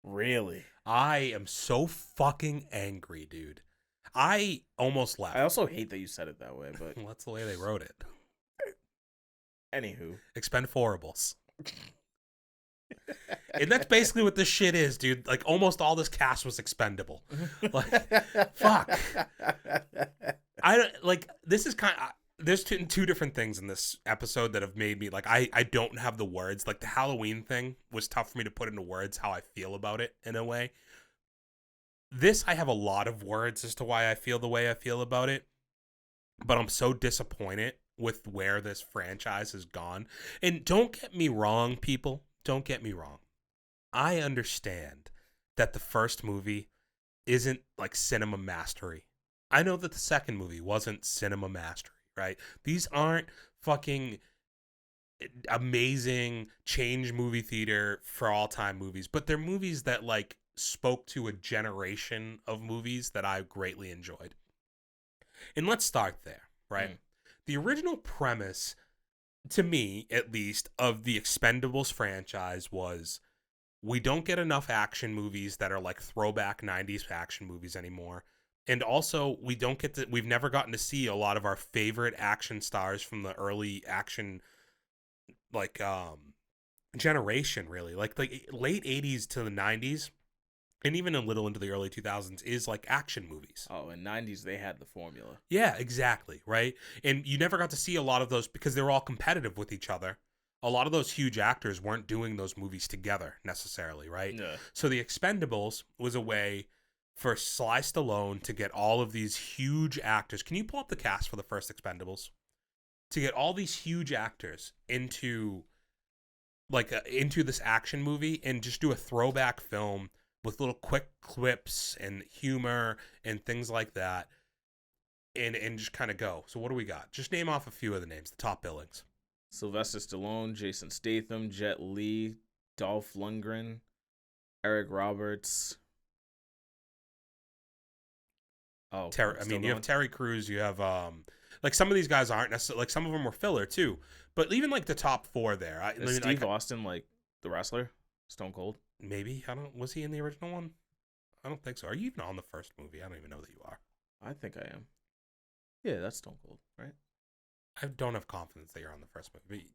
Really? I am so fucking angry, dude. I almost left. I also hate that you said it that way, but. Well, that's the way they wrote it. Anywho. Expend4bles. And that's basically what this shit is, dude. Like, almost all this cast was expendable. Like, fuck. I don't, like, this is kind of, there's two different things in this episode that have made me, like, I don't have the words. Like, the Halloween thing was tough for me to put into words how I feel about it, in a way. This, I have a lot of words as to why I feel the way I feel about it. But I'm so disappointed with where this franchise has gone. And don't get me wrong, people. Don't get me wrong. I understand that the first movie isn't like cinema mastery. I know that the second movie wasn't cinema mastery, right? These aren't fucking amazing change movie theater for all time movies, but they're movies that like spoke to a generation of movies that I greatly enjoyed. And let's start there, right? The original premise, to me at least, of the Expend4bles franchise was we don't get enough action movies that are like throwback 90s action movies anymore. And also we've never gotten to see a lot of our favorite action stars from the early action like generation, really. Like late 80s to the 90s and even a little into the early 2000s is like action movies. Oh, in 90s they had the formula. Yeah, exactly, right? And you never got to see a lot of those because they were all competitive with each other. A lot of those huge actors weren't doing those movies together necessarily, right? Yeah. So the Expendables was a way for Sly Stallone to get all of these huge actors. Can you pull up the cast for the first Expendables? To get all these huge actors into into this action movie and just do a throwback film with little quick clips and humor and things like that, and just kind of go. So what do we got? Just name off a few of the names, the top billings. Sylvester Stallone, Jason Statham, Jet Li, Dolph Lundgren, Eric Roberts. Oh, you have Terry Crews. You have like some of these guys aren't necessarily like some of them were filler too, but even like the top four there. Is Steve Austin like the wrestler, Stone Cold? Maybe was he in the original one? I don't think so. Are you even on the first movie? I don't even know that you are. I think I am. Yeah, that's Stone Cold, right? I don't have confidence that you're on the first movie.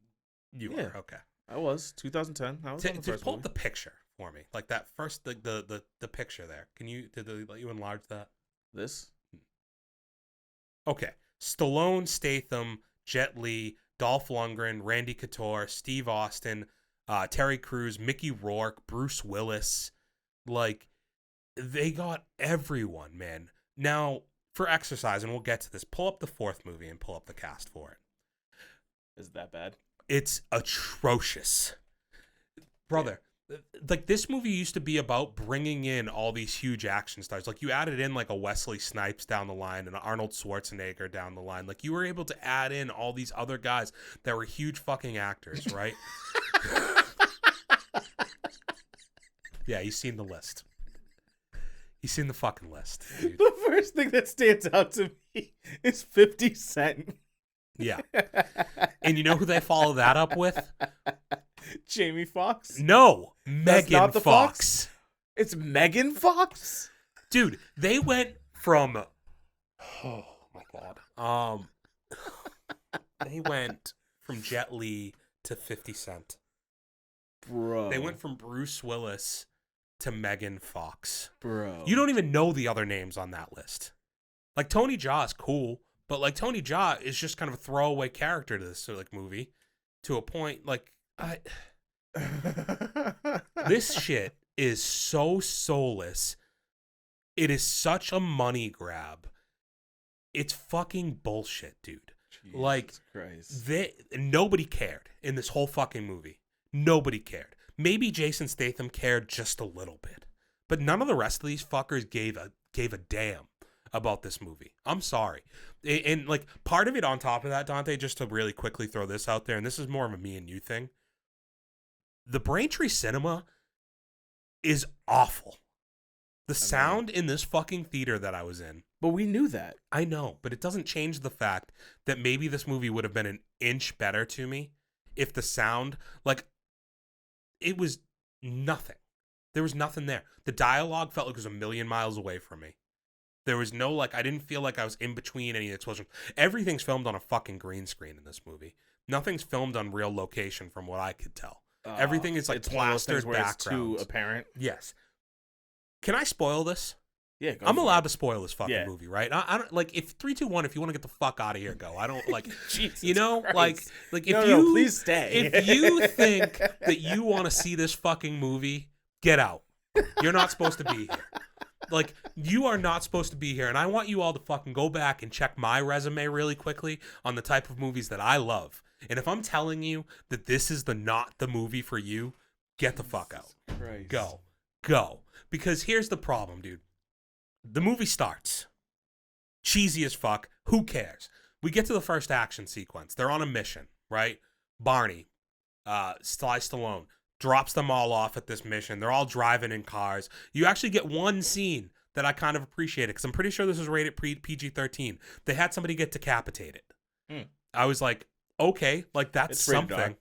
You are, okay. I was 2010. I was on the first pull movie. up the picture for me, like that first the picture there. Did they let you enlarge that? This? Okay, Stallone, Statham, Jet Li, Dolph Lundgren, Randy Couture, Steve Austin, Terry Crews, Mickey Rourke, Bruce Willis. Like, they got everyone, man. Now, for exercise, and we'll get to this, pull up the fourth movie and pull up the cast for it. Is it that bad? It's atrocious. Brother, like, this movie used to be about bringing in all these huge action stars. Like, you added in, like, a Wesley Snipes down the line and an Arnold Schwarzenegger down the line. Like, you were able to add in all these other guys that were huge fucking actors, right? Yeah, you've seen the list. You've seen the fucking list, dude. The first thing that stands out to me is 50 Cent. Yeah. And you know who they follow that up with? Jamie Foxx? No, That's Megan not the Fox. It's Megan Fox? Dude, they went from oh my god. They went from Jet Li to 50 Cent. Bro. They went from Bruce Willis to Megan Fox. Bro. You don't even know the other names on that list. Like, Tony Jaa is cool, but, like, Tony Jaa is just kind of a throwaway character to this, like, movie. To a point, like, this shit is so soulless. It is such a money grab. It's fucking bullshit, dude. Jesus like, Christ. Nobody cared in this whole fucking movie. Nobody cared. Maybe Jason Statham cared just a little bit, but none of the rest of these fuckers gave a damn about this movie. I'm sorry. And like, part of it on top of that, Dante, just to really quickly throw this out there, and this is more of a me and you thing. The Braintree Cinema is awful. The sound in this fucking theater that I was in. But we knew that. I know, but it doesn't change the fact that maybe this movie would have been an inch better to me if the sound, like, it was nothing. There was nothing there. The dialogue felt like it was a million miles away from me. There was no, like, I didn't feel like I was in between any explosions. Everything's filmed on a fucking green screen in this movie. Nothing's filmed on real location from what I could tell. Everything is, like, plastered backgrounds. Too apparent. Yes. Can I spoil this? Yeah, I'm allowed to spoil this fucking movie, right? I don't, like, if 3, 2, 1, if you want to get the fuck out of here, go. I don't, like, you know, Christ. like No, if you please stay. If you think that you want to see this fucking movie, get out. You're not supposed to be here. Like, you are not supposed to be here, and I want you all to fucking go back and check my resume really quickly on the type of movies that I love. And if I'm telling you that this is not the movie for you, get the fuck out. Christ. Go. Because here's the problem, dude. The movie starts. Cheesy as fuck. Who cares? We get to the first action sequence. They're on a mission, right? Barney, Sly Stallone, drops them all off at this mission. They're all driving in cars. You actually get one scene that I kind of appreciated, because I'm pretty sure this was rated PG-13. They had somebody get decapitated. I was like, okay, like, that's something.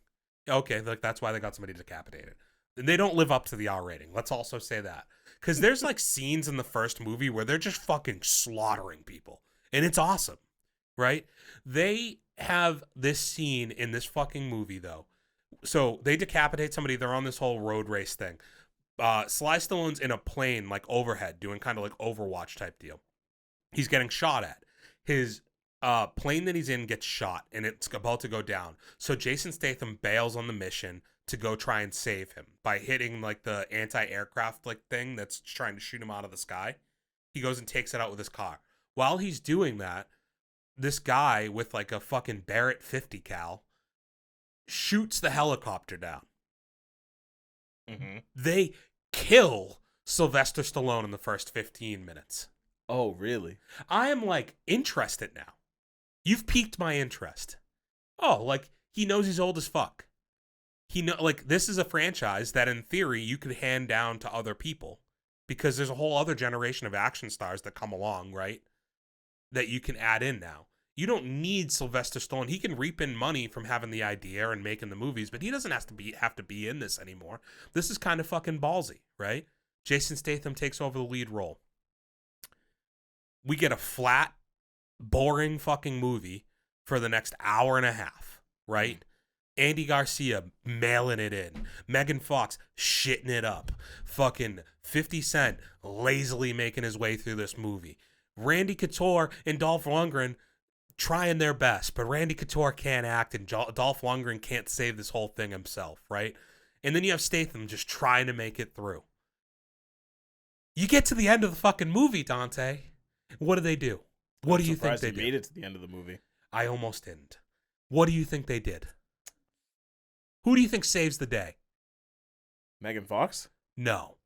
Okay, like, that's why they got somebody decapitated. And they don't live up to the R rating. Let's also say that. Because there's, like, scenes in the first movie where they're just fucking slaughtering people. And it's awesome, right? They have this scene in this fucking movie, though. So they decapitate somebody. They're on this whole road race thing. Sly Stallone's in a plane, like, overhead, doing kind of like Overwatch type deal. He's getting shot at. His plane that he's in gets shot, and it's about to go down. So Jason Statham bails on the mission to go try and save him by hitting, like, the anti-aircraft, like, thing that's trying to shoot him out of the sky. He goes and takes it out with his car. While he's doing that, this guy with, like, a fucking Barrett 50 cal shoots the helicopter down. Mm-hmm. They kill Sylvester Stallone in the first 15 minutes. Oh, really? I am, like, interested now. You've piqued my interest. Oh, like, he knows he's old as fuck. Like, this is a franchise that, in theory, you could hand down to other people, because there's a whole other generation of action stars that come along, right? That you can add in now. You don't need Sylvester Stallone. He can reap in money from having the idea and making the movies, but he doesn't have to be in this anymore. This is kind of fucking ballsy, right? Jason Statham takes over the lead role. We get a flat, boring fucking movie for the next hour and a half, right? Andy Garcia mailing it in. Megan Fox shitting it up. Fucking 50 Cent lazily making his way through this movie. Randy Couture and Dolph Lundgren trying their best, but Randy Couture can't act, and Dolph Lundgren can't save this whole thing himself, right? And then you have Statham just trying to make it through. You get to the end of the fucking movie, Dante. What do? What do you think they did? Made it to the end of the movie. I almost didn't. What do you think they did? Who do you think saves the day? Megan Fox? No.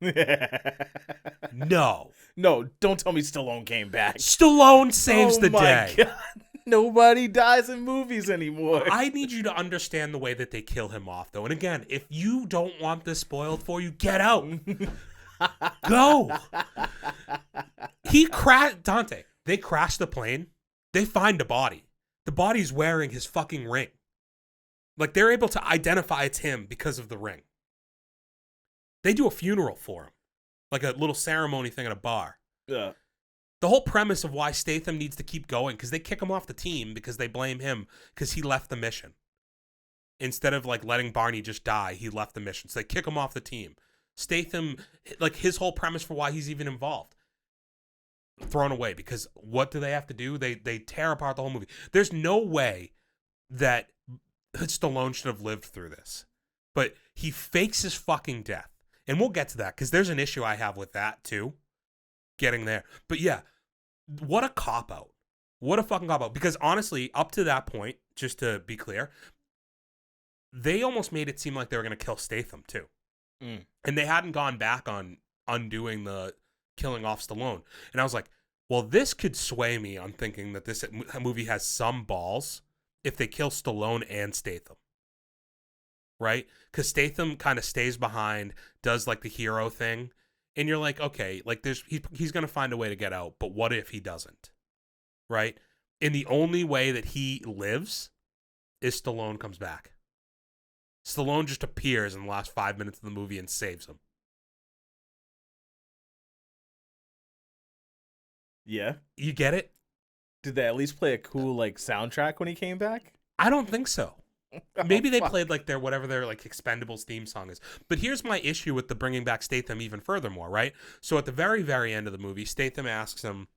No. No, don't tell me Stallone came back. Stallone saves the day. God. Nobody dies in movies anymore. I need you to understand the way that they kill him off, though. And again, if you don't want this spoiled for you, get out. Go. Dante, they crash the plane. They find a body. The body's wearing his fucking ring. Like, they're able to identify it's him because of the ring. They do a funeral for him. Like a little ceremony thing at a bar. Yeah. The whole premise of why Statham needs to keep going, because they kick him off the team because they blame him because he left the mission. Instead of like letting Barney just die, he left the mission. So they kick him off the team. Statham, like his whole premise for why he's even involved, thrown away, because what do they have to do? They tear apart the whole movie. There's no way that Stallone should have lived through this, but he fakes his fucking death. And we'll get to that because there's an issue I have with that too, getting there. But yeah, what a cop-out. What a fucking cop-out. Because honestly, up to that point, just to be clear, they almost made it seem like they were going to kill Statham too. And they hadn't gone back on undoing the killing off Stallone. And I was like, well, this could sway me on thinking that this movie has some balls if they kill Stallone and Statham. Right? Because Statham kind of stays behind, does like the hero thing. And you're like, okay, like he's going to find a way to get out. But what if he doesn't? Right? And the only way that he lives is Stallone comes back. Stallone just appears in the last 5 minutes of the movie and saves him. Yeah. You get it? Did they at least play a cool like soundtrack when he came back? I don't think so. Maybe they played like their whatever their like Expend4bles theme song is. But here's my issue with the bringing back Statham even furthermore, right? So at the very, very end of the movie, Statham asks him,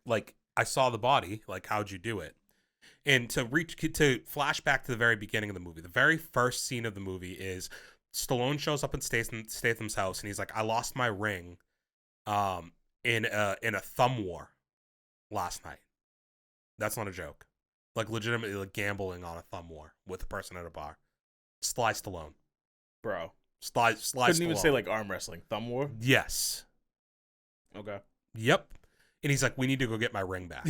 like, I saw the body, like, how'd you do it? And to flash back to the very beginning of the movie, the very first scene of the movie is Stallone shows up in Statham's house and he's like, I lost my ring in a thumb war last night. That's not a joke. Like legitimately like gambling on a thumb war with a person at a bar. Sly Stallone. Bro. Sly Couldn't Stallone. even say like arm wrestling. Thumb war? Yes. Okay. Yep. And he's like, we need to go get my ring back.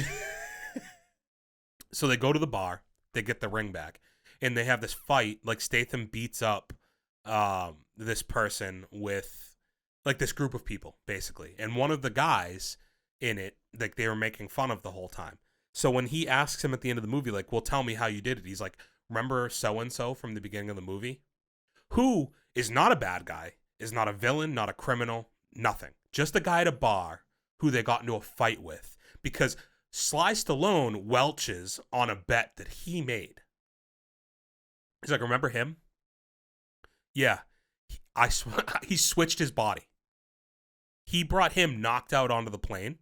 So they go to the bar, they get the ring back, and they have this fight. Like Statham beats up this person with like this group of people, basically. And one of the guys in it, like they were making fun of the whole time. So when he asks him at the end of the movie, like, well, tell me how you did it. He's like, remember so-and-so from the beginning of the movie? Who is not a bad guy, is not a villain, not a criminal, nothing. Just a guy at a bar who they got into a fight with. Because Sly Stallone welches on a bet that he made. He's like, remember him? Yeah. He switched his body. He brought him knocked out onto the plane,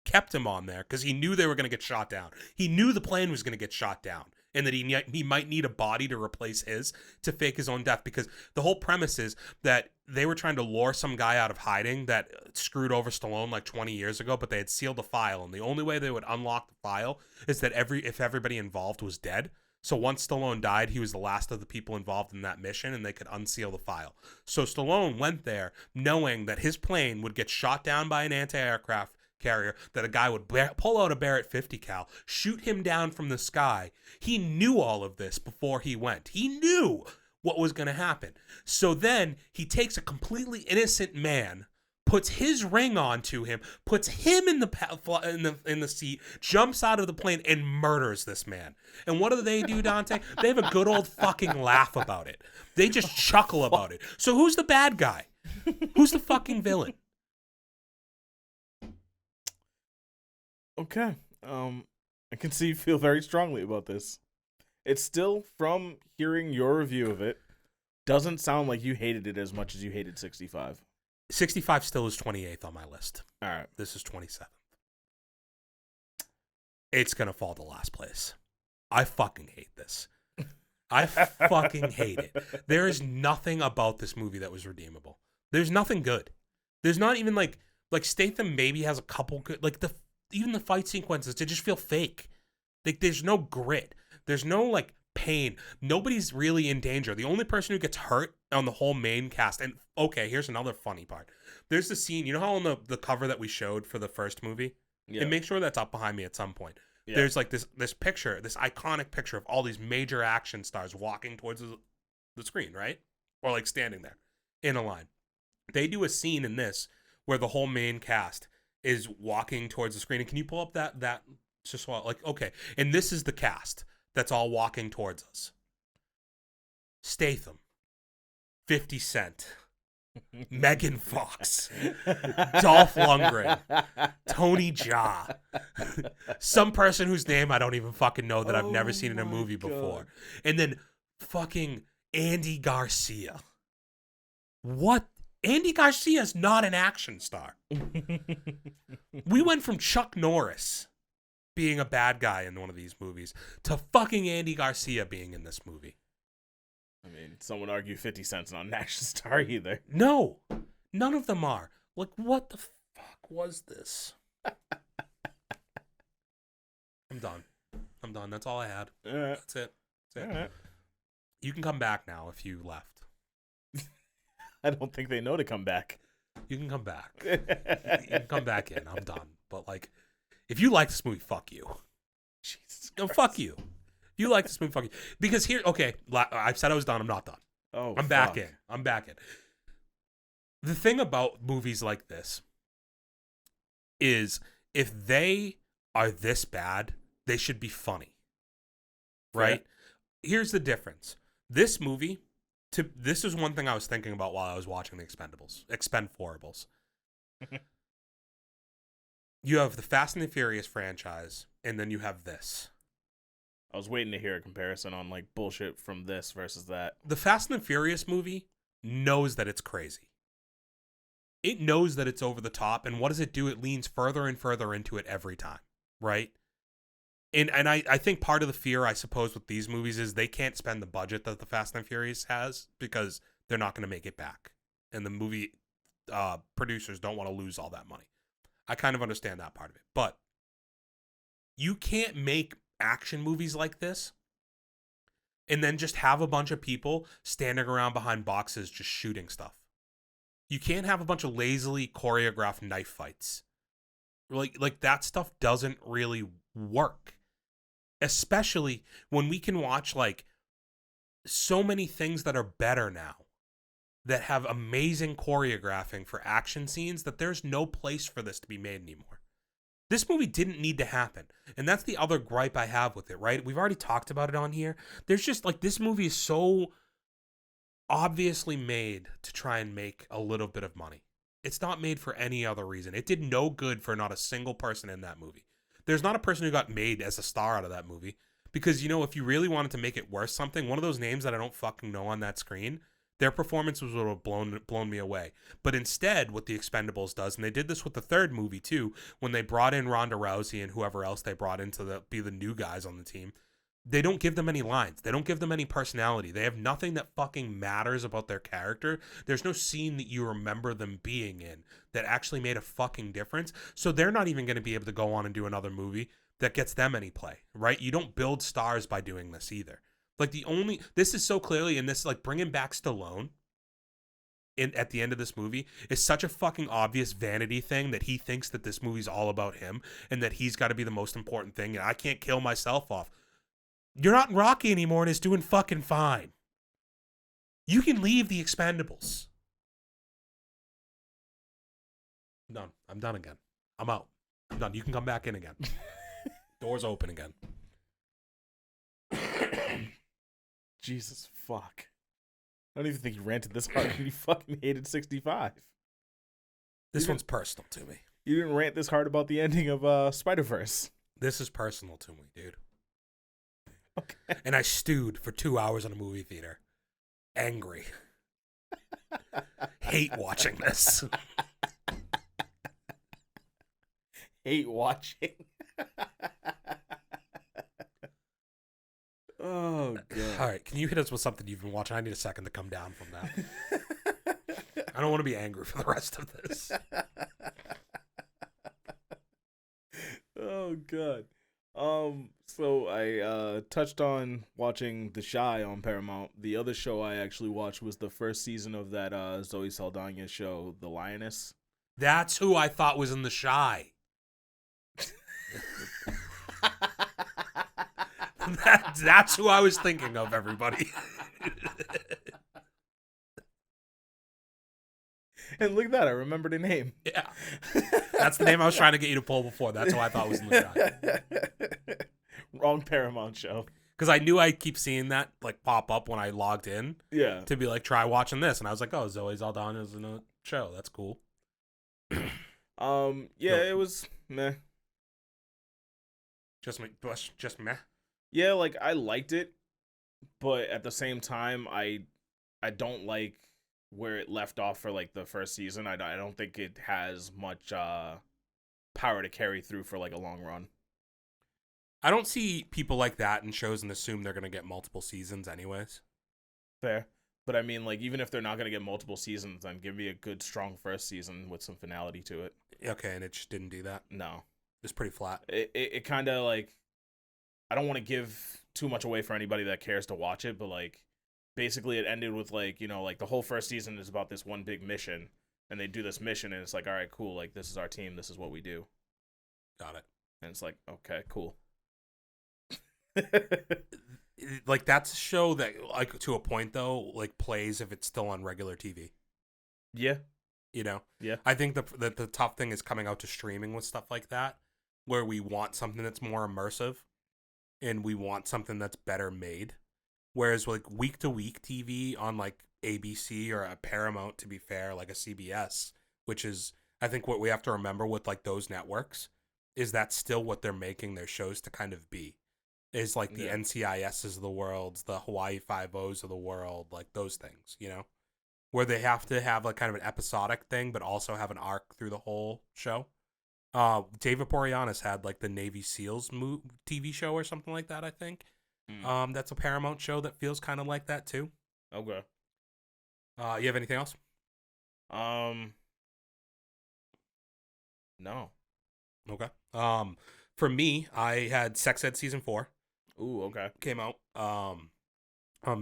kept him on there because he knew they were going to get shot down. He knew the plane was going to get shot down and that he might need a body to replace his to fake his own death, because the whole premise is that they were trying to lure some guy out of hiding that screwed over Stallone like 20 years ago, but they had sealed the file, and the only way they would unlock the file is that if everybody involved was dead. So once Stallone died, he was the last of the people involved in that mission, and they could unseal the file. So Stallone went there knowing that his plane would get shot down by an anti-aircraft carrier, that a guy would pull out a Barrett 50 cal, shoot him down from the sky. He knew all of this before he went. He knew what was going to happen. So then he takes a completely innocent man, puts his ring onto him, puts him in the seat, jumps out of the plane, and murders this man. And what do, Dante? They have a good old fucking laugh about it. They just chuckle about it. So who's the bad guy? Who's the fucking villain? Okay. I can see you feel very strongly about this. It's still, from hearing your review of it, doesn't sound like you hated it as much as you hated 65. 65 still is 28th on my list. All right. This is 27th. It's going to fall to last place. I fucking hate this. I fucking hate it. There is nothing about this movie that was redeemable. There's nothing good. There's not even like Statham maybe has a couple good, like even the fight sequences, they just feel fake. Like there's no grit. There's no like pain. Nobody's really in danger. The only person who gets hurt on the whole main cast. And okay, here's another funny part. There's the scene, you know how on the cover that we showed for the first movie? Yeah. And make sure that's up behind me at some point. Yeah. There's like this picture, this iconic picture of all these major action stars walking towards the screen, right? Or like standing there in a line. They do a scene in this where the whole main cast is walking towards the screen. And can you pull up that just like, okay. And this is the cast that's all walking towards us. Statham, 50 Cent, Megan Fox, Dolph Lundgren, Tony Jaa, some person whose name I don't even fucking know that I've never seen in a movie before. And then fucking Andy Garcia. What? Andy Garcia is not an action star. We went from Chuck Norris being a bad guy in one of these movies to fucking Andy Garcia being in this movie. I mean, some would argue 50 Cent's not an action star either. No, none of them are. Like, what the fuck was this? I'm done. That's all I had. That's it. All right. You can come back now if you left. I don't think they know to come back. You can come back. You can come back in. I'm done. But, like, if you like this movie, fuck you. Jesus No, Christ. fuck you. If you like this movie, fuck you. Because here, okay, I've said I was done. I'm not done. Oh, I'm back in. I'm back in. The thing about movies like this is if they are this bad, they should be funny. Right? Yeah. Here's the difference. This movie, this is one thing I was thinking about while I was watching the Expend4bles. You have the Fast and the Furious franchise, and then you have this. I was waiting to hear a comparison on like bullshit from this versus that. The Fast and the Furious movie knows that it's crazy. It knows that it's over the top, and what does it do? It leans further and further into it every time, right? And I think part of the fear, I suppose, with these movies is they can't spend the budget that the Fast and Furious has because they're not going to make it back. And the movie producers don't want to lose all that money. I kind of understand that part of it. But you can't make action movies like this and then just have a bunch of people standing around behind boxes just shooting stuff. You can't have a bunch of lazily choreographed knife fights. Like that stuff doesn't really work. Especially when we can watch like so many things that are better now that have amazing choreographing for action scenes that there's no place for this to be made anymore. This movie didn't need to happen. And that's the other gripe I have with it, right? We've already talked about it on here. There's just like this movie is so obviously made to try and make a little bit of money. It's not made for any other reason. It did no good for not a single person in that movie. There's not a person who got made as a star out of that movie. Because, you know, if you really wanted to make it worth something, one of those names that I don't fucking know on that screen, their performance would have blown me away. But instead, what the Expend4bles does, and they did this with the third movie too, when they brought in Ronda Rousey and whoever else they brought in to be the new guys on the team, they don't give them any lines. They don't give them any personality. They have nothing that fucking matters about their character. There's no scene that you remember them being in that actually made a fucking difference. So they're not even going to be able to go on and do another movie that gets them any play, right? You don't build stars by doing this either. Like this is so clearly in this, like bringing back Stallone at the end of this movie is such a fucking obvious vanity thing that he thinks that this movie's all about him and that he's got to be the most important thing and I can't kill myself off. You're not in Rocky anymore and it's doing fucking fine. You can leave the Expend4bles. I'm done. I'm done again. I'm out. I'm done. You can come back in again. Doors open again. Jesus fuck. I don't even think you ranted this hard when you fucking hated 65. This one's personal to me. You didn't rant this hard about the ending of Spider-Verse. This is personal to me, dude. Okay. And I stewed for 2 hours in a movie theater. Angry. Hate watching this. Hate watching. Oh, God. All right, can you hit us with something you've been watching? I need a second to come down from that. I don't want to be angry for the rest of this. Oh, God. So I touched on watching The Chi on Paramount. The other show I actually watched was the first season of that Zoe Saldana show, The Lioness. That's who I thought was in The Chi. That's who I was thinking of, everybody. And look at that, I remembered the name. Yeah. That's the name I was trying to get you to pull before. That's who I thought was in The Chi. Wrong Paramount show. Because I knew I'd keep seeing that like pop up when I logged in. Yeah. To be like, try watching this. And I was like, oh, Zoe Saldana's in a show. That's cool. Yeah, it was meh. Just meh. Yeah, like I liked it, but at the same time, I don't like where it left off for like the first season. I don't think it has much power to carry through for like a long run. I don't see people like that in shows and assume they're gonna get multiple seasons anyways. Fair. But I mean, like, even if they're not going to get multiple seasons, then give me a good, strong first season with some finality to it. Okay, and it just didn't do that. No. It's pretty flat. It kind of, like, I don't want to give too much away for anybody that cares to watch it, but, like, basically it ended with, like, you know, like, the whole first season is about this one big mission, and they do this mission, and it's like, all right, cool, like, this is our team, this is what we do. Got it. And it's like, okay, cool. Like, that's a show that, like, to a point though, like, plays if it's still on regular TV. Yeah. You know? Yeah. I think the tough thing is coming out to streaming with stuff like that, where we want something that's more immersive and we want something that's better made. Whereas, like, week to week TV on, like, ABC or a Paramount, to be fair, like a CBS, which is, I think, what we have to remember with, like, those networks, is that's still what they're making their shows to kind of be. Is like the NCISs of the world, the Hawaii Five-O's of the world, like those things, you know, where they have to have like kind of an episodic thing, but also have an arc through the whole show. David Boreanaz had like the Navy SEALs TV show or something like that, I think. That's a Paramount show that feels kind of like that too. Okay. You have anything else? No. Okay. For me, I had Sex Ed season 4. Ooh, okay. Came out.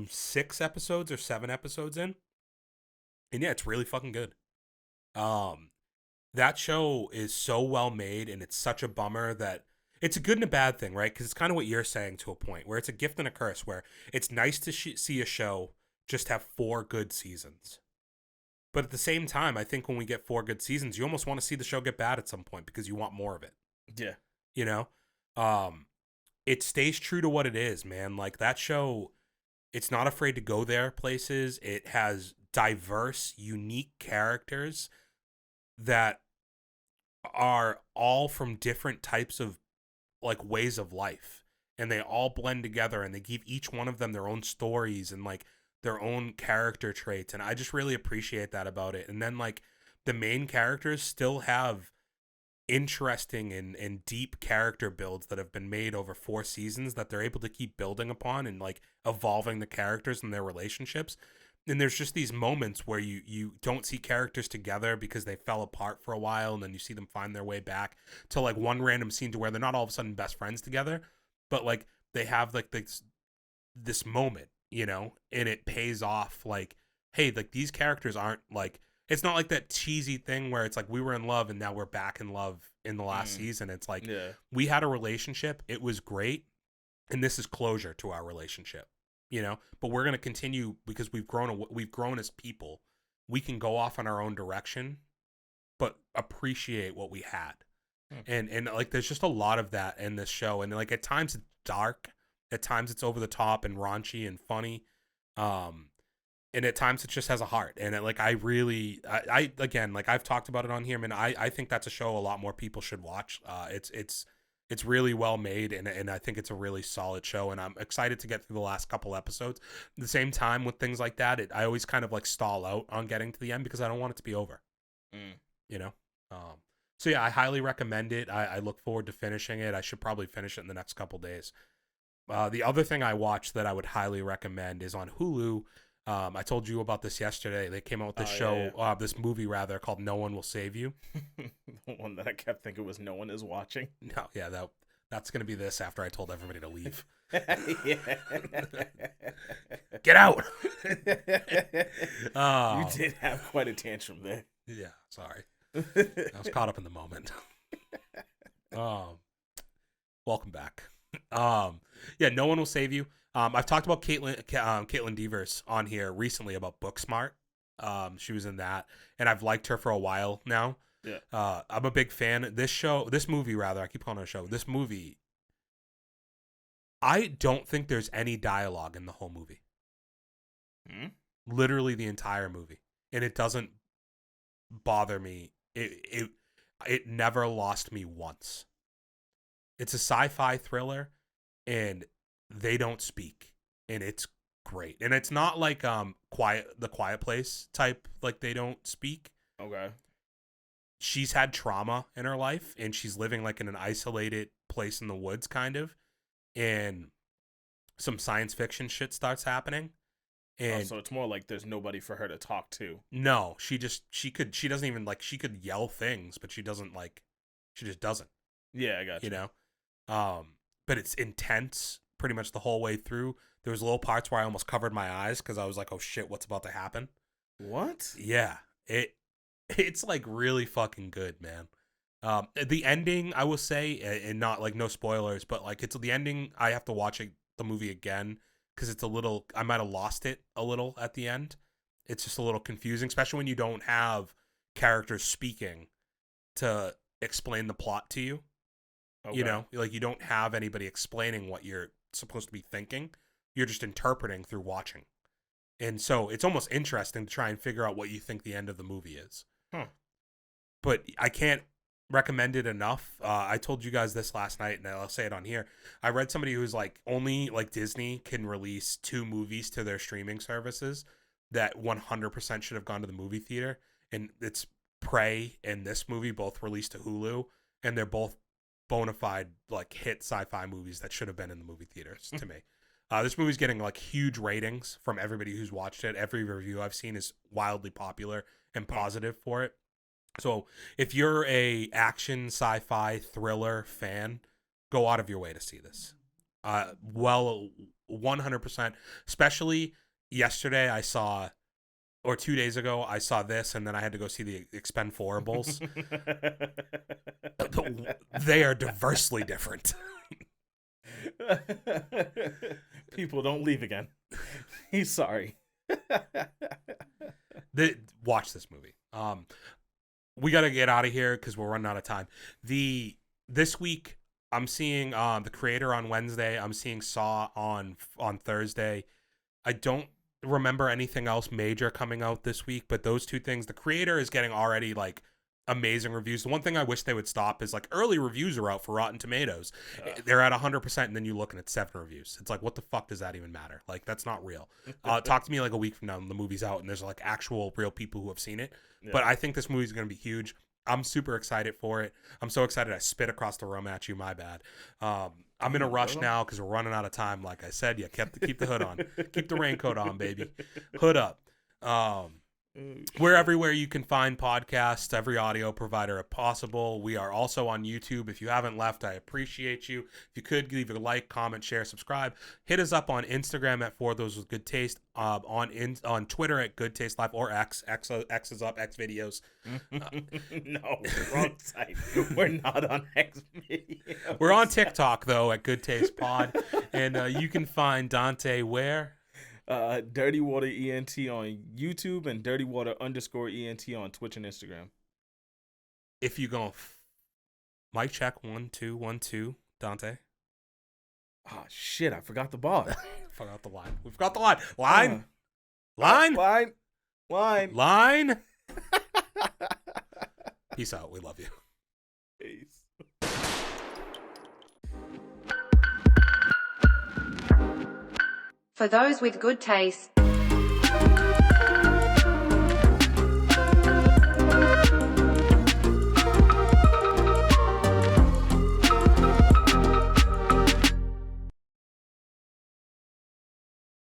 6 episodes or 7 episodes in. And yeah, it's really fucking good. That show is so well made, and it's such a bummer that it's a good and a bad thing, right? Because it's kind of what you're saying to a point, where it's a gift and a curse, where it's nice to see a show just have 4 good seasons. But at the same time, I think when we get 4 good seasons, you almost want to see the show get bad at some point because you want more of it. Yeah. You know? It stays true to what it is, man. Like, that show, it's not afraid to go there places. It has diverse, unique characters that are all from different types of, like, ways of life. And they all blend together, and they give each one of them their own stories and, like, their own character traits. And I just really appreciate that about it. And then, like, the main characters still have interesting and deep character builds that have been made over 4 seasons that they're able to keep building upon and, like, evolving the characters and their relationships. And there's just these moments where you don't see characters together because they fell apart for a while, and then you see them find their way back to, like, one random scene to where they're not all of a sudden best friends together, but, like, they have, like, this moment, you know, and it pays off. Like, hey, like, these characters aren't, like, it's not like that cheesy thing where it's like we were in love and now we're back in love in the last season. It's like, we had a relationship, it was great, and this is closure to our relationship, you know. But we're gonna continue because we've grown as people. We can go off in our own direction, but appreciate what we had. And like, there's just a lot of that in this show, and, like, at times it's dark, at times it's over the top and raunchy and funny. And at times it just has a heart. And it, like, I again, like, I've talked about it on here, man. I think that's a show a lot more people should watch. It's really well made, and I think it's a really solid show. And I'm excited to get through the last couple episodes. At the same time, with things like that, I always kind of, like, stall out on getting to the end because I don't want it to be over. You know. So yeah, I highly recommend it. I look forward to finishing it. I should probably finish it in the next couple days. The other thing I watched that I would highly recommend is on Hulu. I told you about this yesterday. They came out with this show, this movie rather, called No One Will Save You. The one that I kept thinking was No One Is Watching. No, yeah, that's going to be this after I told everybody to leave. Get out! You did have quite a tantrum there. Yeah, sorry. I was caught up in the moment. Welcome back. Yeah, No One Will Save You. I've talked about Caitlin Devers on here recently about Booksmart. She was in that, and I've liked her for a while now. Yeah. I'm a big fan. This movie, I keep calling it a show. This movie, I don't think there's any dialogue in the whole movie. Literally the entire movie, and it doesn't bother me. It never lost me once. It's a sci-fi thriller, and they don't speak, and it's great. And it's not like the Quiet Place type, like they don't speak. Okay. She's had trauma in her life, and she's living like in an isolated place in the woods, kind of. And some science fiction shit starts happening. And so it's more like there's nobody for her to talk to. No, she doesn't even like, she could yell things, but she just doesn't. Yeah, I got you. You know? But it's intense pretty much the whole way through. There was little parts where I almost covered my eyes because I was like, oh shit, what's about to happen? What? Yeah. It's like really fucking good, man. The ending, I will say, and not like no spoilers, but like it's the ending, I have to watch the movie again because it's a little, I might have lost it a little at the end. It's just a little confusing, especially when you don't have characters speaking to explain the plot to you. Okay. You know, like you don't have anybody explaining what you're supposed to be thinking. You're just interpreting through watching. And so it's almost interesting to try and figure out what you think the end of the movie is. Huh. But I can't recommend it enough. I told you guys this last night, and I'll say it on here. I read somebody who's like, only like Disney can release 2 movies to their streaming services that 100% should have gone to the movie theater. And it's Prey and this movie both released to Hulu, and they're both bona fide like hit sci-fi movies that should have been in the movie theaters to me. This movie's getting like huge ratings from everybody who's watched it. Every review I've seen is wildly popular and positive for it. So if you're a action, sci-fi, thriller fan, go out of your way to see this. Well, 100%. Especially yesterday, or 2 days ago, I saw this, and then I had to go see the Expend4bles. They are diversely different. People, don't leave again. He's sorry. Watch this movie. We got to get out of here because we're running out of time. This week, I'm seeing The Creator on Wednesday. I'm seeing Saw on Thursday. I don't remember anything else major coming out this week, but those 2 things. The Creator is getting already like amazing reviews. The one thing I wish they would stop is like early reviews are out for Rotten Tomatoes. They're at 100%, and then you looking at 7 reviews. It's like, what the fuck does that even matter? Like, that's not real. Talk to me like a week from now when the movie's out and there's like actual real people who have seen it. Yeah. But I think this movie's going to be huge. I'm super excited for it. I'm so excited I spit across the room at you. My bad. I'm in a rush now because we're running out of time. Like I said, yeah, keep the hood on. Keep the raincoat on, baby. Hood up. We're everywhere you can find podcasts, every audio provider possible. We are also on YouTube. If you haven't left, I appreciate you. If you could leave a like, comment, share, subscribe. Hit us up on Instagram at 4those with good taste. On Twitter at Good Taste Live, or X is up, X videos. No, wrong site. We're not on X videos. We're on TikTok though at Good Taste Pod, and you can find Dante where. Dirty Water ENT on YouTube and Dirty Water _ENT on Twitch and Instagram. If you go mic check 1 2 1 2, Dante. Oh shit! I forgot the bar. Forgot the line. We forgot the line. Line. Peace out. We love you. Peace. For those with good taste.